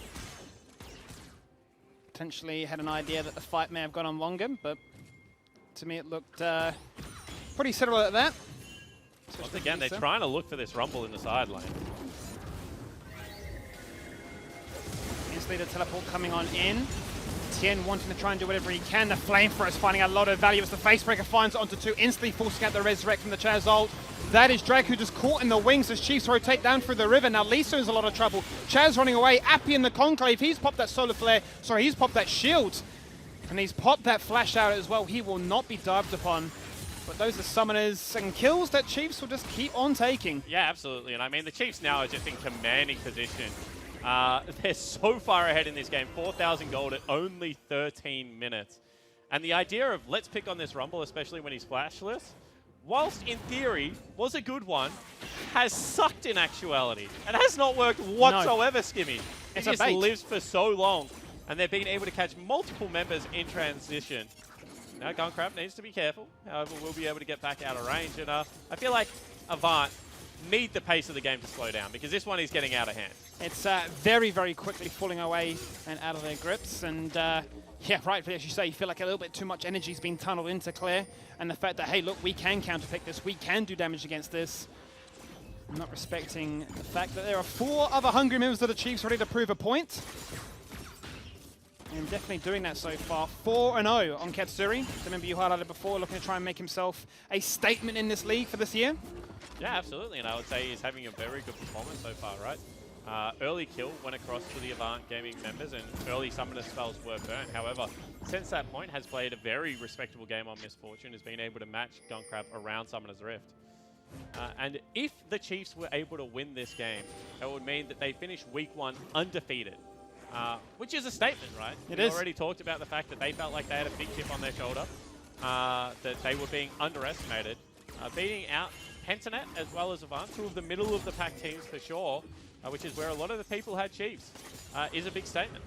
Potentially had an idea that the fight may have gone on longer, but to me it looked pretty settled at that. Once again, they're trying to look for this rumble in the side lane. Instantly the teleport coming on in. Tien wanting to try and do whatever he can. The Flamethrower is finding a lot of value as the Facebreaker finds it onto 2, instantly forcing out the Resurrect from the Chaz ult. That is Drag, who just caught in the wings as Chiefs rotate down through the river. Now Lisa is a lot of trouble. Chaz running away. Appy in the Conclave. He's popped that Solar Flare. Sorry, he's popped that shield. And he's popped that Flash out as well. He will not be dived upon. But those are summoners and kills that Chiefs will just keep on taking. Yeah, absolutely. And I mean, the Chiefs now are just in commanding position. They're so far ahead in this game. 4,000 gold at only 13 minutes. And the idea of let's pick on this Rumble, especially when he's flashless, whilst in theory was a good one, has sucked in actuality. And has not worked whatsoever, no. Skimmy. It just lives for so long. And they've been able to catch multiple members in transition. Now Gunkrab needs to be careful. However, we'll be able to get back out of range. And I feel like Avant need the pace of the game to slow down because this one is getting out of hand. It's very, very quickly falling away and out of their grips. And yeah, rightfully, as you say, you feel like a little bit too much energy is being tunneled into Claire. And the fact that, hey, look, we can counterpick this. We can do damage against this. Not respecting the fact that there are 4 other hungry members of the Chiefs ready to prove a point. And definitely doing that so far. 4-0 on Katsuri. Remember you highlighted before, looking to try and make himself a statement in this league for this year. Yeah, absolutely. And I would say he's having a very good performance so far, right? Early kill went across to the Avant Gaming members and early summoner spells were burnt. However, since that point has played a very respectable game on Misfortune, has been able to match Gunkrab around Summoner's Rift. And if the Chiefs were able to win this game, that would mean that they finish week 1 undefeated. Which is a statement, right? It We is. already talked about the fact that they felt like they had a big chip on their shoulder, that they were being underestimated. Beating out Pentanet as well as Avant, 2 of the middle of the pack teams for sure, which is where a lot of the people had Chiefs, is a big statement.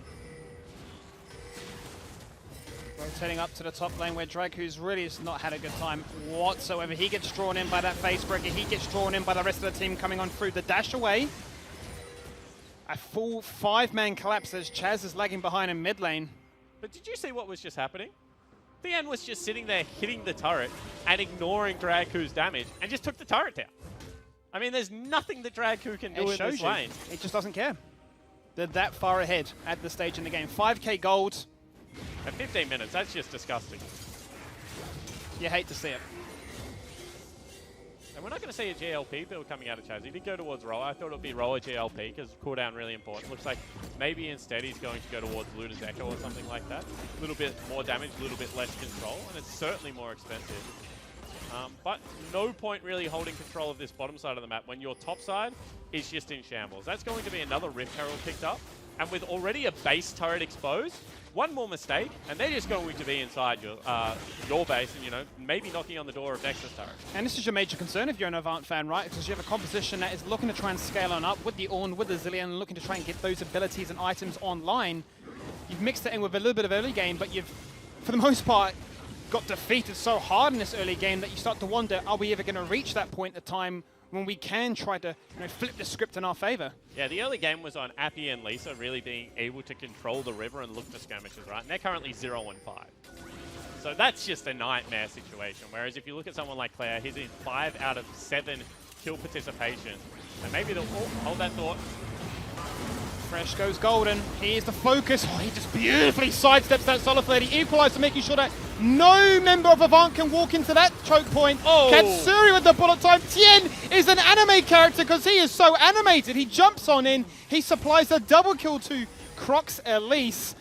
Rotating up to the top lane where Drake, who's really just not had a good time whatsoever. He gets drawn in by that Facebreaker. He gets drawn in by the rest of the team coming on through the dash away. A full 5-man collapse as Chaz is lagging behind in mid lane. But did you see what was just happening? Thean was just sitting there hitting the turret and ignoring Dragku's damage and just took the turret down. I mean, there's nothing that Dragku can do in this lane. It just doesn't care. They're that far ahead at this stage in the game. 5k gold. At 15 minutes, that's just disgusting. You hate to see it. And we're not going to see a GLP build coming out of Chaz. He did go towards Roller. I thought it would be Roller GLP because cooldown really important. Looks like maybe instead he's going to go towards Luna's Echo or something like that. A little bit more damage, a little bit less control, and it's certainly more expensive. But no point really holding control of this bottom side of the map when your top side is just in shambles. That's going to be another Rift Herald picked up. And with already a base turret exposed, one more mistake, and they're just going to be inside your base and, you know, maybe knocking on the door of Nexus turret. And this is your major concern if you're an Avant fan, right? Because you have a composition that is looking to try and scale on up with the Ornn, with the Zillion, looking to try and get those abilities and items online. You've mixed it in with a little bit of early game, but you've, for the most part, got defeated so hard in this early game that you start to wonder, are we ever going to reach that point in time when we can try to flip the script in our favor. Yeah, the early game was on Appy and Lisa really being able to control the river and look for skirmishes, right? And they're currently 0 and 5. So that's just a nightmare situation. Whereas if you look at someone like Claire, he's in 5 out of 7 kill participation. And maybe they'll hold that thought. Fresh goes Golden. Here's the focus. Oh, he just beautifully sidesteps that Solar Flare. He equalizer, making sure that no member of Avant can walk into that choke point. Oh. Katsuri with the bullet time. Tien is an anime character because he is so animated. He jumps on in. He supplies a double kill to Crocs Elise.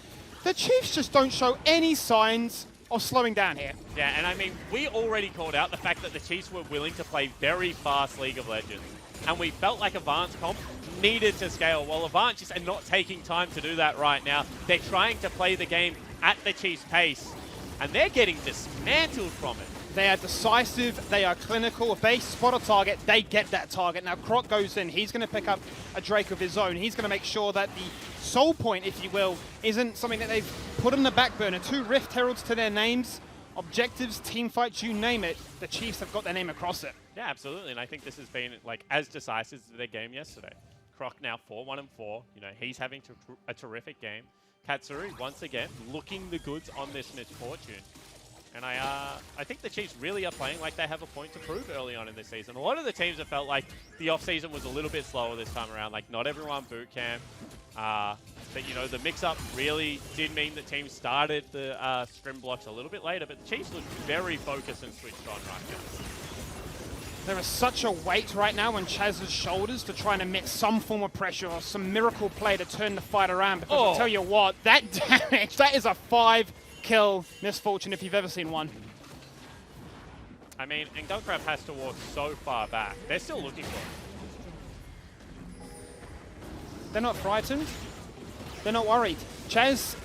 The Chiefs just don't show any signs of slowing down here. Yeah, and I mean, we already called out the fact that the Chiefs were willing to play very fast League of Legends. And we felt like Avant's comp needed to scale. Well, Avant just are not taking time to do that right now. They're trying to play the game at the Chiefs' pace, and they're getting dismantled from it. They are decisive, they are clinical. If they spot a target, they get that target. Now, Croc goes in. He's going to pick up a Drake of his own. He's going to make sure that the soul point, if you will, isn't something that they've put on the back burner. 2 Rift Heralds to their names. Objectives, team fights, you name it. The Chiefs have got their name across it. Yeah, absolutely, and I think this has been like as decisive as their game yesterday. Croc now 4-1 and 4. You know, he's having a terrific game. Katsuri once again looking the goods on this misfortune. And I think the Chiefs really are playing like they have a point to prove early on in this season. A lot of the teams have felt like the off-season was a little bit slower this time around. Like, not everyone boot camp. But, you know, the mix-up really did mean that teams started the scrim blocks a little bit later. But the Chiefs look very focused and switched on right now. There is such a weight right now on Chaz's shoulders to try and emit some form of pressure or some miracle play to turn the fight around. Because I'll tell you what, that damage, that is a 5-kill misfortune if you've ever seen one. I mean, and Gunkrab has to walk so far back. They're still looking for him. They're not frightened. They're not worried. Chaz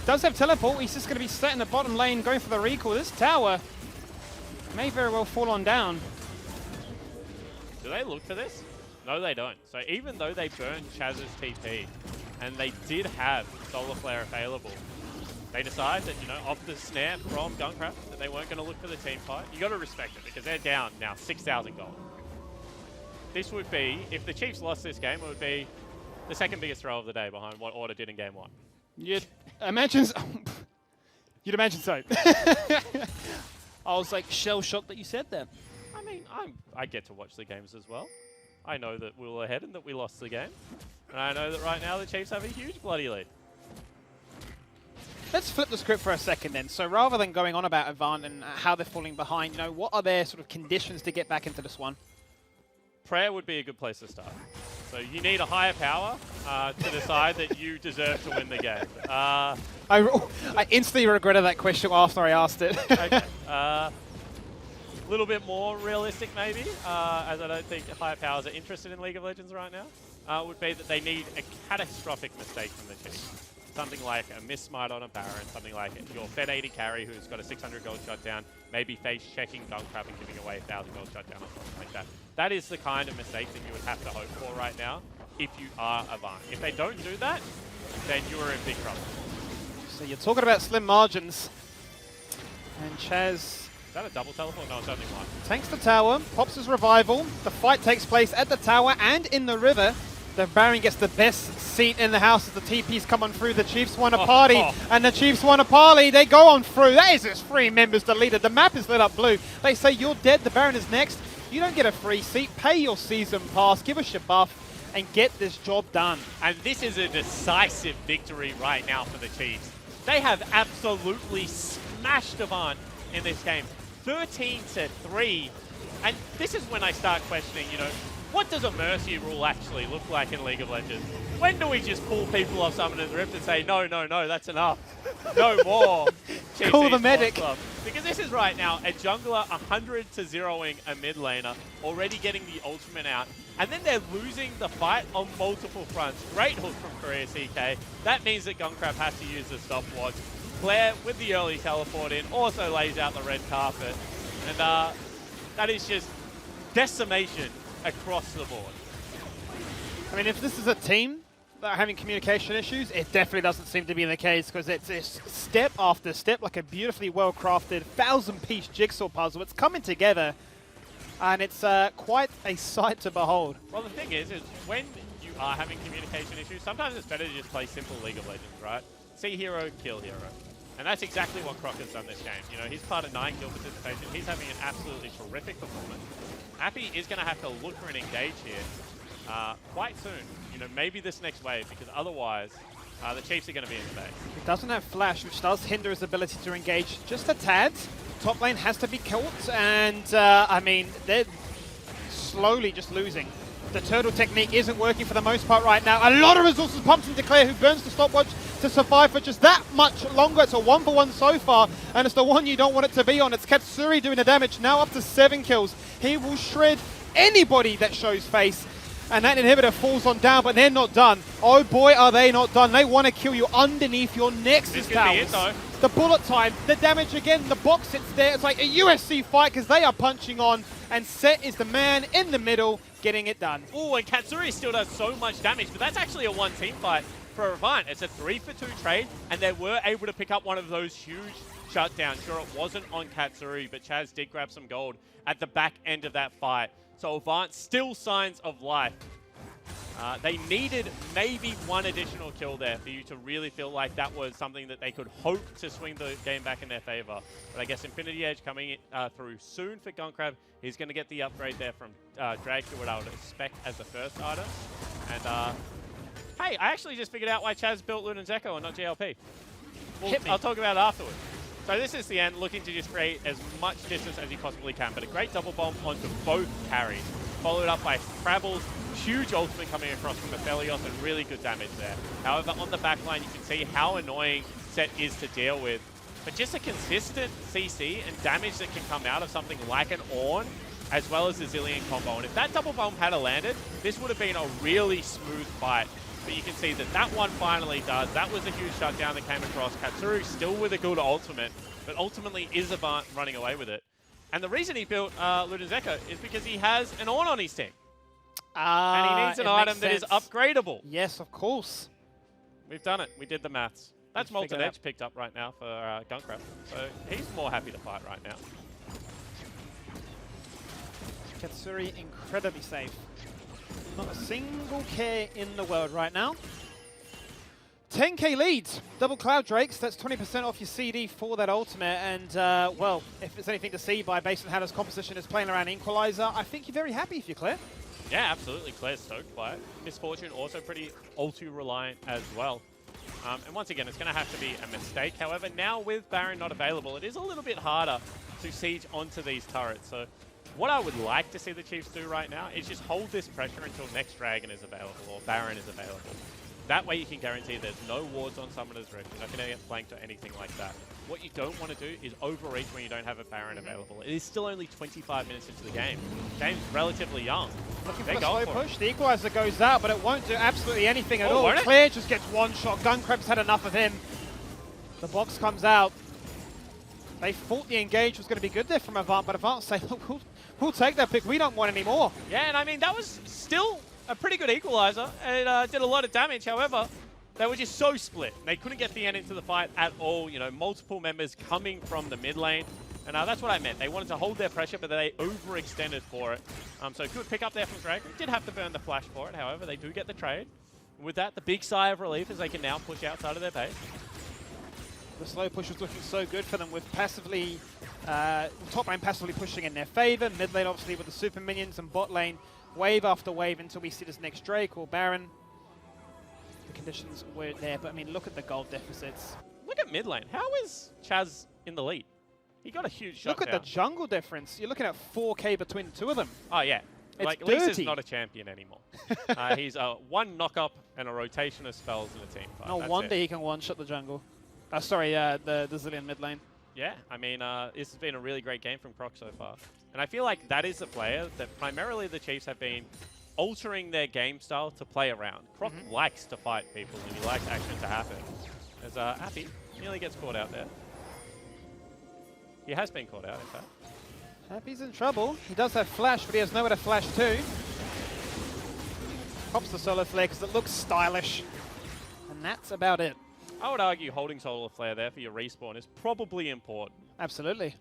does have teleport. He's just going to be sat in the bottom lane going for the recall. This tower may very well fall on down. Do they look for this? No, they don't. So even though they burned Chaz's TP, and they did have Solar Flare available, they decide that, you know, off the snare from Gunkrab, that they weren't going to look for the team fight. You got to respect it, because they're down now 6,000 gold. This would be, if the Chiefs lost this game, it would be the second biggest throw of the day behind what Order did in game 1. You'd imagine so. You'd imagine so. I was like shell-shocked that you said that. I mean, I get to watch the games as well. I know that we were ahead and that we lost the game. And I know that right now the Chiefs have a huge bloody lead. Let's flip the script for a second then. So rather than going on about Avant and how they're falling behind, you know, what are their sort of conditions to get back into this one? Prayer would be a good place to start. So you need a higher power to decide that you deserve to win the game. I instantly regretted that question after I asked it. Okay. A little bit more realistic maybe, as I don't think higher powers are interested in League of Legends right now, would be that they need a catastrophic mistake from the Chiefs. Something like a miss smite on a Baron, something like your Fed 80 carry who's got a 600 gold shutdown, maybe face checking Gunkrab and giving away a 1,000 gold shutdown or something like that. That is the kind of mistake that you would have to hope for right now if you are Avant. If they don't do that, then you are in big trouble. So you're talking about slim margins. And Chaz... Is that a double teleport? No, it's only one. Tanks the tower, pops his revival. The fight takes place at the tower and in the river. The Baron gets the best seat in the house as the TP's come on through. The Chiefs want a party, and the Chiefs want a parley. They go on through. That is just 3 members deleted. The map is lit up blue. They say, you're dead, the Baron is next. You don't get a free seat. Pay your season pass, give us your buff, and get this job done. And this is a decisive victory right now for the Chiefs. They have absolutely smashed Avant in this game. 13-3. And this is when I start questioning, you know, what does a mercy rule actually look like in League of Legends? When do we just pull people off Summoner's Rift and say, no, that's enough. No more. Call the medic. Because this is right now a jungler 100-0ing a mid laner, already getting the ultimate out. And then they're losing the fight on multiple fronts. Great hook from Korea CK. That means that Gunkrab has to use the stopwatch. Claire, with the early teleport in, also lays out the red carpet. And that is just decimation across the board. I mean, if this is a team that are having communication issues, it definitely doesn't seem to be the case, because it's step after step, like a beautifully well-crafted 1,000-piece jigsaw puzzle. It's coming together. and it's quite a sight to behold. Well, the thing is when you are having communication issues, sometimes it's better to just play simple League of Legends, right? See hero, kill hero. And that's exactly what Croc has done this game. You know, he's part of 9 kill participation. He's having an absolutely terrific performance. Happy is going to have to look for an engage here quite soon. You know, maybe this next wave, because otherwise the Chiefs are going to be in space. He doesn't have flash, which does hinder his ability to engage just a tad. Top lane has to be killed, and I mean, they're slowly just losing. The turtle technique isn't working for the most part right now. A lot of resources pumped into Claire, who burns the stopwatch to survive for just that much longer. It's a 1-for-1 so far, and it's the one you don't want it to be on. It's Katsuri doing the damage, now up to 7 kills. He will shred anybody that shows face, and that inhibitor falls on down, but they're not done. Oh boy, are they not done. They want to kill you underneath your Nexus towers. The bullet time, the damage again, the box sits there. It's like a UFC fight because they are punching on, and Set is the man in the middle getting it done. Oh, and Katsuri still does so much damage, but that's actually a 1-team fight for Avant. It's a 3-for-2 trade, and they were able to pick up one of those huge shutdowns. Sure, it wasn't on Katsuri, but Chaz did grab some gold at the back end of that fight. So Avant still signs of life. They needed maybe one additional kill there for you to really feel like that was something that they could hope to swing the game back in their favor. But I guess Infinity Edge coming through soon for Gunkrab. He's going to get the upgrade there from Drake, what I would expect as the first item. And hey, I actually just figured out why Chaz built Luden's Echo and not GLP. Well, I'll talk about it afterwards. So this is the end, looking to just create as much distance as you possibly can, but a great double bomb onto both carries, followed up by Frabble's huge ultimate coming across from Aphelios and really good damage there. However, on the back line, you can see how annoying Set is to deal with, but just a consistent CC and damage that can come out of something like an Ornn, as well as the Zillion combo. And if that double bomb had landed, this would have been a really smooth fight. But you can see that that one finally does. That was a huge shutdown that came across. Katsuru still with a good ultimate, but ultimately is Avant running away with it. And the reason he built Luden's Echo is because he has an Ornn on his team. And he needs an item that is upgradable. Yes, of course. We've done it. We did the maths. That's Molten Edge picked up right now for Gunkrab. So he's more happy to fight right now. Katsuri incredibly safe. Not a single care in the world right now. 10k leads, double Cloud Drakes, that's 20% off your CD for that ultimate, and well, if there's anything to see by based on how this composition is playing around Equalizer, I think you're very happy if you're Claire. Yeah, absolutely, Claire's stoked by it. Misfortune also pretty ulti reliant as well. And once again, it's going to have to be a mistake. However, now with Baron not available, it is a little bit harder to siege onto these turrets. So what I would like to see the Chiefs do right now is just hold this pressure until next Dragon is available or Baron is available. That way you can guarantee there's no wards on Summoner's Rift. You're not going to get flanked or anything like that. What you don't want to do is overreach when you don't have a Baron available. It is still only 25 minutes into the game. Game's relatively young. Looking for a slow push. The Equalizer goes out, but it won't do absolutely anything at all. Claire just gets one shot. Gunkrab's had enough of him. The box comes out. They thought the engage was going to be good there from Avant, but Avant say, look, we'll take that pick. We don't want any more. Yeah, and I mean, that was still a pretty good Equalizer. It did a lot of damage. However, they were just so split. They couldn't get the end into the fight at all. You know, multiple members coming from the mid lane. And that's what I meant. They wanted to hold their pressure, but they overextended for it. So good pick up there from Dragon. Did have to burn the flash for it. However, they do get the trade. With that, the big sigh of relief is they can now push outside of their base. The slow push was looking so good for them with passively, top lane passively pushing in their favor. Mid lane obviously with the super minions, and bot lane wave after wave until we see this next Drake or Baron. The conditions weren't there, but I mean, look at the gold deficits. Look at mid lane. How is Chaz in the lead? He got a huge shot. Look at the jungle difference. You're looking at 4k between the two of them. Oh, yeah. It's like, dirty. Lisa's not a champion anymore. He's one knock-up and a rotation of spells in a team fight. No wonder he can one-shot the jungle. Sorry, the Zillion mid lane. Yeah, I mean, this has been a really great game from Croc so far. And I feel like that is the player that primarily the Chiefs have been altering their game style to play around. Croc likes to fight people, and he likes action to happen. As Appy nearly gets caught out there. He has been caught out, in fact. Happy's in trouble. He does have flash, but he has nowhere to flash to. Pops the solar flare because it looks stylish. And that's about it. I would argue holding solar flare there for your respawn is probably important. Absolutely.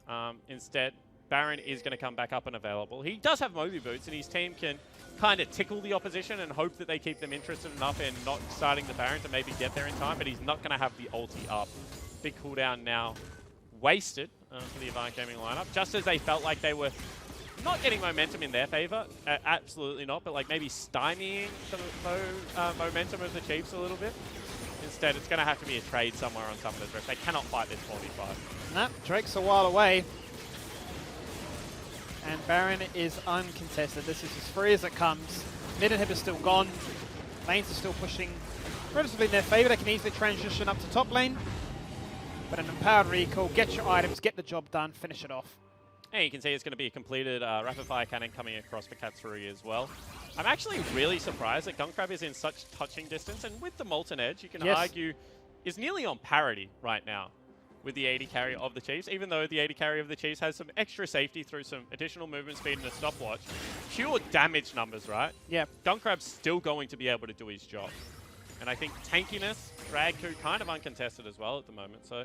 Instead, Baron is going to come back up and available. He does have Moby Boots, and his team can kind of tickle the opposition and hope that they keep them interested enough in not starting the Baron to maybe get there in time, but he's not going to have the ulti up. Big cooldown now wasted for the Avant Gaming lineup, just as they felt like they were not getting momentum in their favor. Absolutely not, but like maybe stymieing the momentum of the Chiefs a little bit. Instead, it's going to have to be a trade somewhere on some of the drifts. They cannot fight this 45. Nah, Drake's a while away. And Baron is uncontested. This is as free as it comes. Mid inhib is still gone. Lanes are still pushing relatively in their favor. They can easily transition up to top lane. But an empowered recall, get your items, get the job done, finish it off. And you can see it's going to be a completed rapid fire cannon coming across for Katsuri as well. I'm actually really surprised that Gunkrab is in such touching distance, and with the Molten Edge, you can argue is nearly on parity right now with the AD carry of the Chiefs, even though the AD carry of the Chiefs has some extra safety through some additional movement speed and a stopwatch. Pure damage numbers, right? Yeah. Gunkrab's still going to be able to do his job. And I think tankiness, drag coup, kind of uncontested as well at the moment. So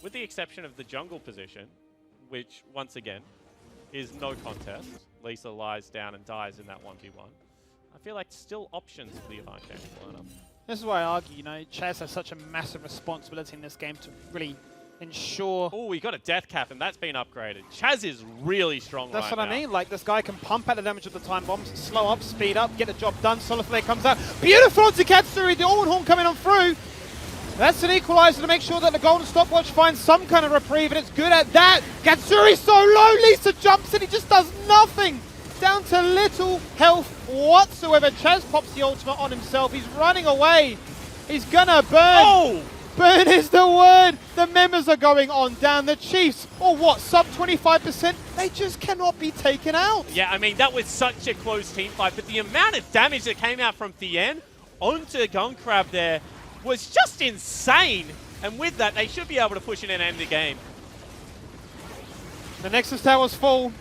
with the exception of the jungle position, which once again is no contest, Lisa lies down and dies in that 1v1, I feel like still options for the Avant Gaming lineup. This is why I argue, you know, Chaz has such a massive responsibility in this game to really ensure... Oh, we got a death cap, and that's been upgraded. Chaz is really strong That's right what now. I mean. Like, this guy can pump out the damage with the time bombs, slow up, speed up, get the job done. Solid Flare comes out. Beautiful onto Katsuri. The Almond Horn coming on through. That's an equalizer to make sure that the golden stopwatch finds some kind of reprieve, and it's good at that. Katsuri's so low. Lisa jumps in. He just does nothing. Down to little health whatsoever. Chaz pops the ultimate on himself. He's running away. He's gonna burn. Oh! Burn is the word. The members are going on down. The Chiefs, or what, sub 25%? They just cannot be taken out. Yeah, I mean, that was such a close team fight, but the amount of damage that came out from Thien onto Gunkrab there was just insane. And with that, they should be able to push in and end the game. The Nexus Towers fall.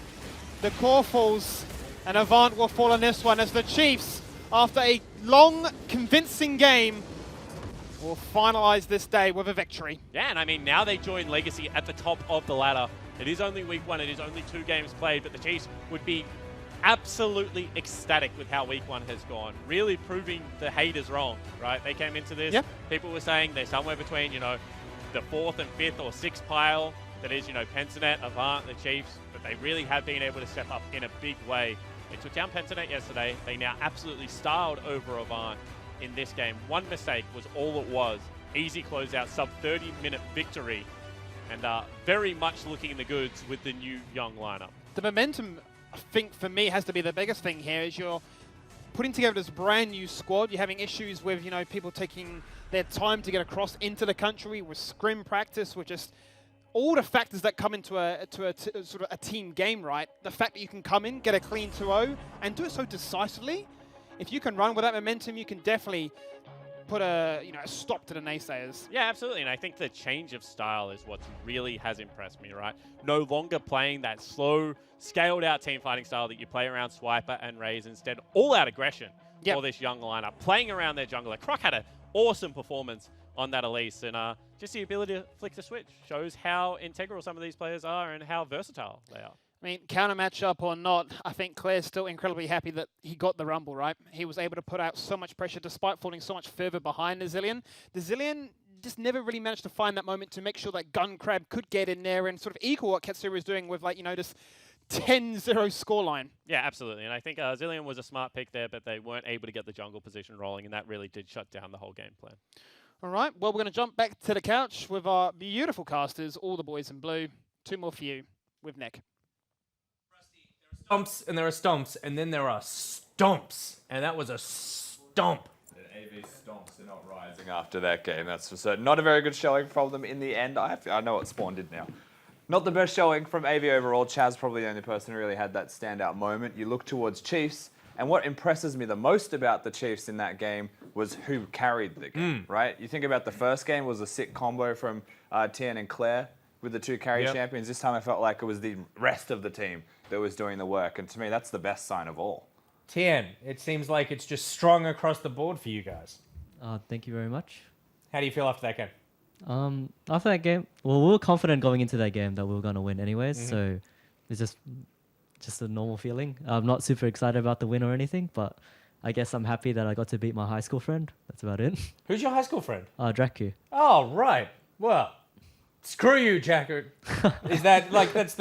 The core falls. And Avant will fall on this one as the Chiefs, after a long, convincing game, will finalize this day with a victory. Yeah, and I mean, now they join Legacy at the top of the ladder. It is only week 1, it is only 2 games played, but the Chiefs would be absolutely ecstatic with how week 1 has gone. Really proving the haters wrong, right? They came into this, people were saying they're somewhere between, you know, the 4th and 5th or 6th pile. That is, you know, Pentanet, Avant, the Chiefs, but they really have been able to step up in a big way. They took down Pentanet yesterday. They now absolutely styled over Avant in this game. One mistake was all it was. Easy closeout, sub 30-minute victory, and very much looking in the goods with the new young lineup. The momentum, I think, for me, has to be the biggest thing here. Is you're putting together this brand new squad. You're having issues with, you know, people taking their time to get across into the country with scrim practice, with just all the factors that come into sort of a team game, right? The fact that you can come in, get a clean 2-0, and do it so decisively. If you can run with that momentum, you can definitely put a stop to the naysayers. Yeah, absolutely. And I think the change of style is what really has impressed me, right? No longer playing that slow, scaled-out team fighting style that you play around Swiper and Raze. Instead, all-out aggression for this young lineup. Playing around their jungler. Croc had an awesome performance on that Elise, and just the ability to flick the switch shows how integral some of these players are and how versatile they are. I mean, counter matchup or not, I think Claire's still incredibly happy that he got the Rumble, right? He was able to put out so much pressure despite falling so much further behind the Zillion. The Zillion just never really managed to find that moment to make sure that Gunkrab could get in there and sort of equal what Katsuri was doing with, like, you know, this 10-0 scoreline. Yeah, absolutely. And I think Zillion was a smart pick there, but they weren't able to get the jungle position rolling, and that really did shut down the whole game plan. All right, well, we're going to jump back to the couch with our beautiful casters, all the boys in blue. 2 more for you with Nick. Stomps, and there are stomps, and then there are stomps, and that was a stomp. The AV stomps are not rising after that game, that's for certain. Not a very good showing from them in the end. I know what Spawn did now. Not the best showing from AV overall. Chaz probably the only person who really had that standout moment. You look towards Chiefs, and what impresses me the most about the Chiefs in that game was who carried the game, right? You think about the first game was a sick combo from Tien and Claire with the 2 carry champions. This time I felt like it was the rest of the team that was doing the work, and to me that's the best sign of all. Tien, it seems like it's just strong across the board for you guys. Thank you very much. How do you feel after that game? After that game, well, we were confident going into that game that we were going to win anyways, so it's just a normal feeling. I'm not super excited about the win or anything, but I guess I'm happy that I got to beat my high school friend. That's about it. Who's your high school friend? Dracu. Oh, right. Well, screw you, Jacko. Is that like that's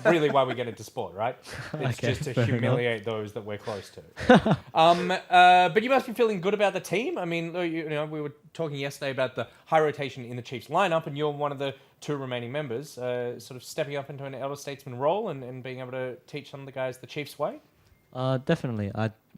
really why we get into sport, right? It's Okay, just to fair enough. humiliate those that we're close to. But you must be feeling good about the team. I mean, you know, we were talking yesterday about the high rotation in the Chiefs lineup, and you're one of the 2 remaining members, sort of stepping up into an elder statesman role and being able to teach some of the guys the Chiefs way. Definitely.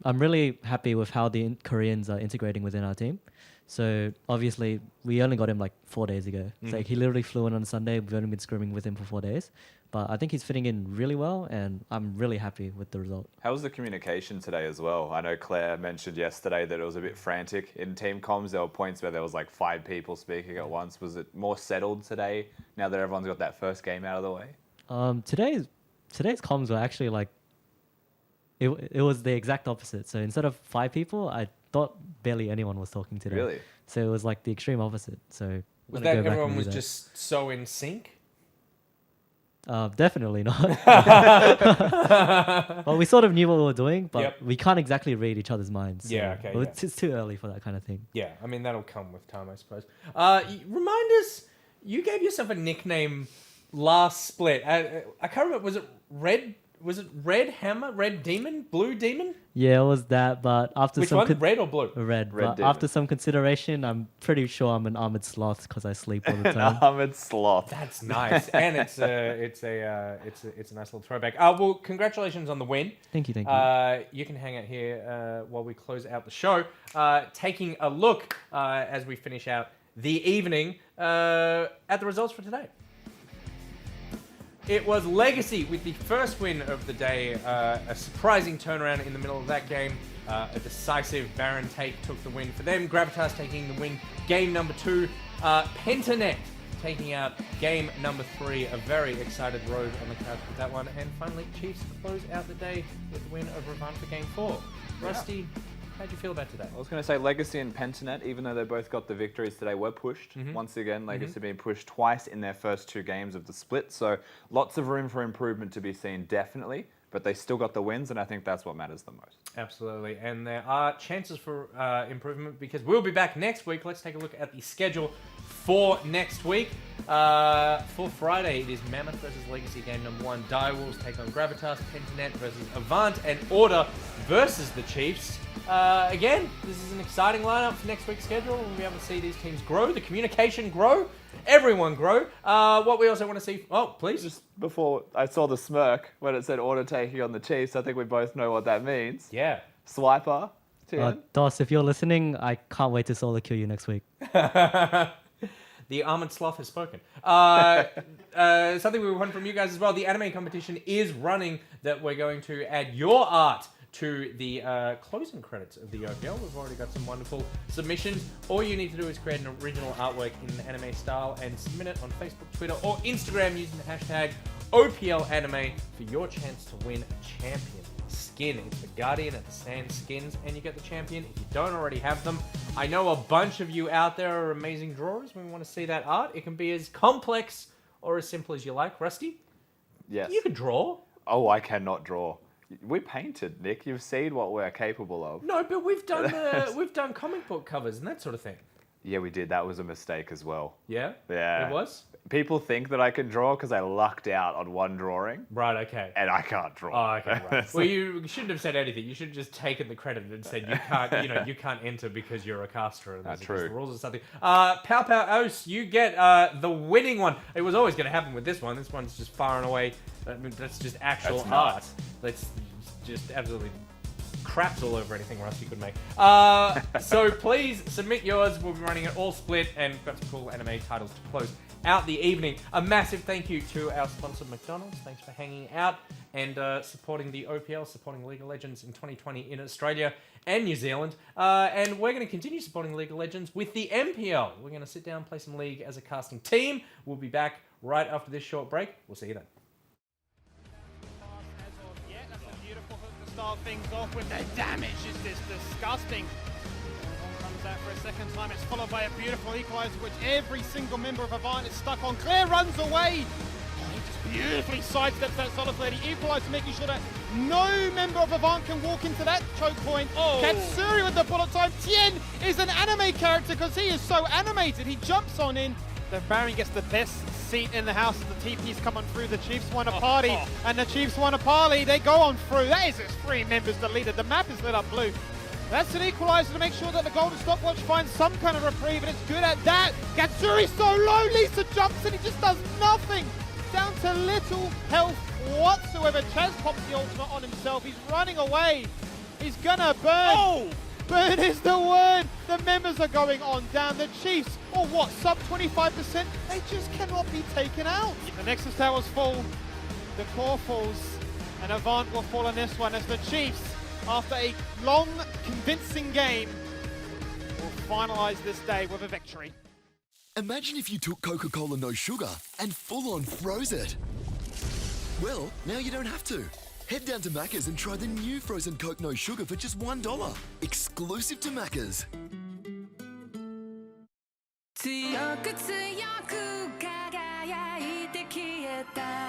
I'm really happy with how the Koreans are integrating within our team. So obviously we only got him like 4 days ago. It's like he literally flew in on Sunday. We've only been scrimming with him for 4 days, but I think he's fitting in really well, and I'm really happy with the result. How was the communication today as well? I know Claire mentioned yesterday that it was a bit frantic in team comms. There were points where there was like 5 people speaking at once. Was it more settled today now that everyone's got that first game out of the way? Today's comms were actually like, it was the exact opposite. So instead of 5 people, I thought barely anyone was talking today. Really? So it was like the extreme opposite. So Was I'm that gonna go back and everyone do was that. just so in sync? Definitely not. Well, we sort of knew what we were doing, but Yep. we can't exactly read each other's minds. So Yeah, okay, It's too early for that kind of thing. Yeah, I mean that'll come with time, I suppose. Remind us, you gave yourself a nickname last split. I can't remember. Was it Red? Was it Red Hammer? Red Demon? Blue Demon? Yeah, it was that, but after Which some one? Red or blue? red, Red but Demon. after some consideration, I'm pretty sure I'm an armored sloth because I sleep all the An time. armored sloth. That's nice, and it's a nice little throwback. Well, congratulations on the win. Thank you, thank you. You can hang out here while we close out the show, taking a look as we finish out the evening at the results for today. It was Legacy with the first win of the day, a surprising turnaround in the middle of that game. A decisive Baron take took the win for them. Gravitas taking the win game number 2. Pentanet taking out game number 3. A very excited Rogue on the couch with that one. And finally, Chiefs close out the day with the win over Avant for game 4. Rusty, how'd you feel about today? I was going to say Legacy and Pentanet, even though they both got the victories today, were pushed. Once again, Legacy being pushed twice in their first 2 games of the split. So lots of room for improvement to be seen, definitely. But they still got the wins, and I think that's what matters the most. Absolutely. And there are chances for improvement because we'll be back next week. Let's take a look at the schedule for next week. For Friday, it is Mammoth versus Legacy game number 1. Direwolves take on Gravitas, Pentanet versus Avant, and Order versus the Chiefs. Again, this is an exciting lineup for next week's schedule. We'll be able to see these teams grow, the communication grow, everyone grow. What we also want to see... Oh, please. Just before I saw the smirk when it said Order taking on the Chiefs, I think we both know what that means. Yeah. Swiper. Tian. Dos, if you're listening, I can't wait to solo kill you next week. The Armored Sloth has spoken. Something we want from you guys as well. The anime competition is running that we're going to add your art to the closing credits of the OPL. We've already got some wonderful submissions. All you need to do is create an original artwork in anime style and submit it on Facebook, Twitter, or Instagram using the hashtag OPL Anime for your chance to win a champion skin. It's the Guardian of the Sand skins, and you get the champion if you don't already have them. I know a bunch of you out there are amazing drawers. We want to see that art. It can be as complex or as simple as you like. Rusty, Yes. you can draw. Oh, I cannot draw. We painted, Nick. You've seen what we're capable of. No, but we've done comic book covers and that sort of thing. Yeah, we did. That was a mistake as well. Yeah? Yeah. It was? People think that I can draw because I lucked out on one drawing, Right, okay. and I can't draw. Oh, okay, right. Well, you shouldn't have said anything. You should have just taken the credit and said you can't, you can't enter because you're a caster and there's true. against the rules or something. Pow Pow Os, you get the winning one. It was always going to happen with this one. This one's just far and away. I mean, that's just actual That's art. nuts. That's just absolutely craps all over anything Rusty could make. So please submit yours. We'll be running it all split and got some cool anime titles to close out the evening. A massive thank you to our sponsor McDonald's. Thanks for hanging out and supporting the OPL, supporting League of Legends in 2020 in Australia and New Zealand. And we're going to continue supporting League of Legends with the MPL. We're going to sit down, play some League as a casting team. We'll be back right after this short break. We'll see you then. That's a beautiful hook to start things off with. The damage is just disgusting. Comes out for a second time. It's followed by a beautiful equalizer, which every single member of Avant is stuck on. Claire runs away. Oh, he just beautifully sidesteps that Solid Lady, equalizes, making sure that no member of Avant can walk into that choke point. Oh. Katsuri with the bullet time. Tien is an anime character because he is so animated. He jumps on in. The Baron gets the best seat in the house as the TP's coming through. The Chiefs want a party, and the Chiefs want a parley. They go on through. That is his 3 members deleted. The map is lit up blue. That's an equalizer to make sure that the golden stopwatch finds some kind of reprieve, and it's good at that. Katsuri's so low. Lisa jumps and he just does nothing. Down to little health whatsoever. Chaz pops the ultimate on himself. He's running away. He's gonna burn. Oh! Burn is the word. The members are going on down. The Chiefs, or what, sub 25%? They just cannot be taken out. The Nexus Tower's full. The core falls. And Avant will fall on this one as the Chiefs, after a long, convincing game, will finalize this day with a victory. Imagine if you took Coca-Cola No Sugar and full-on froze it. Well, now you don't have to. Head down to Macca's and try the new frozen Coke No Sugar for just $1. Exclusive to Macca's.強く強く輝いて消えた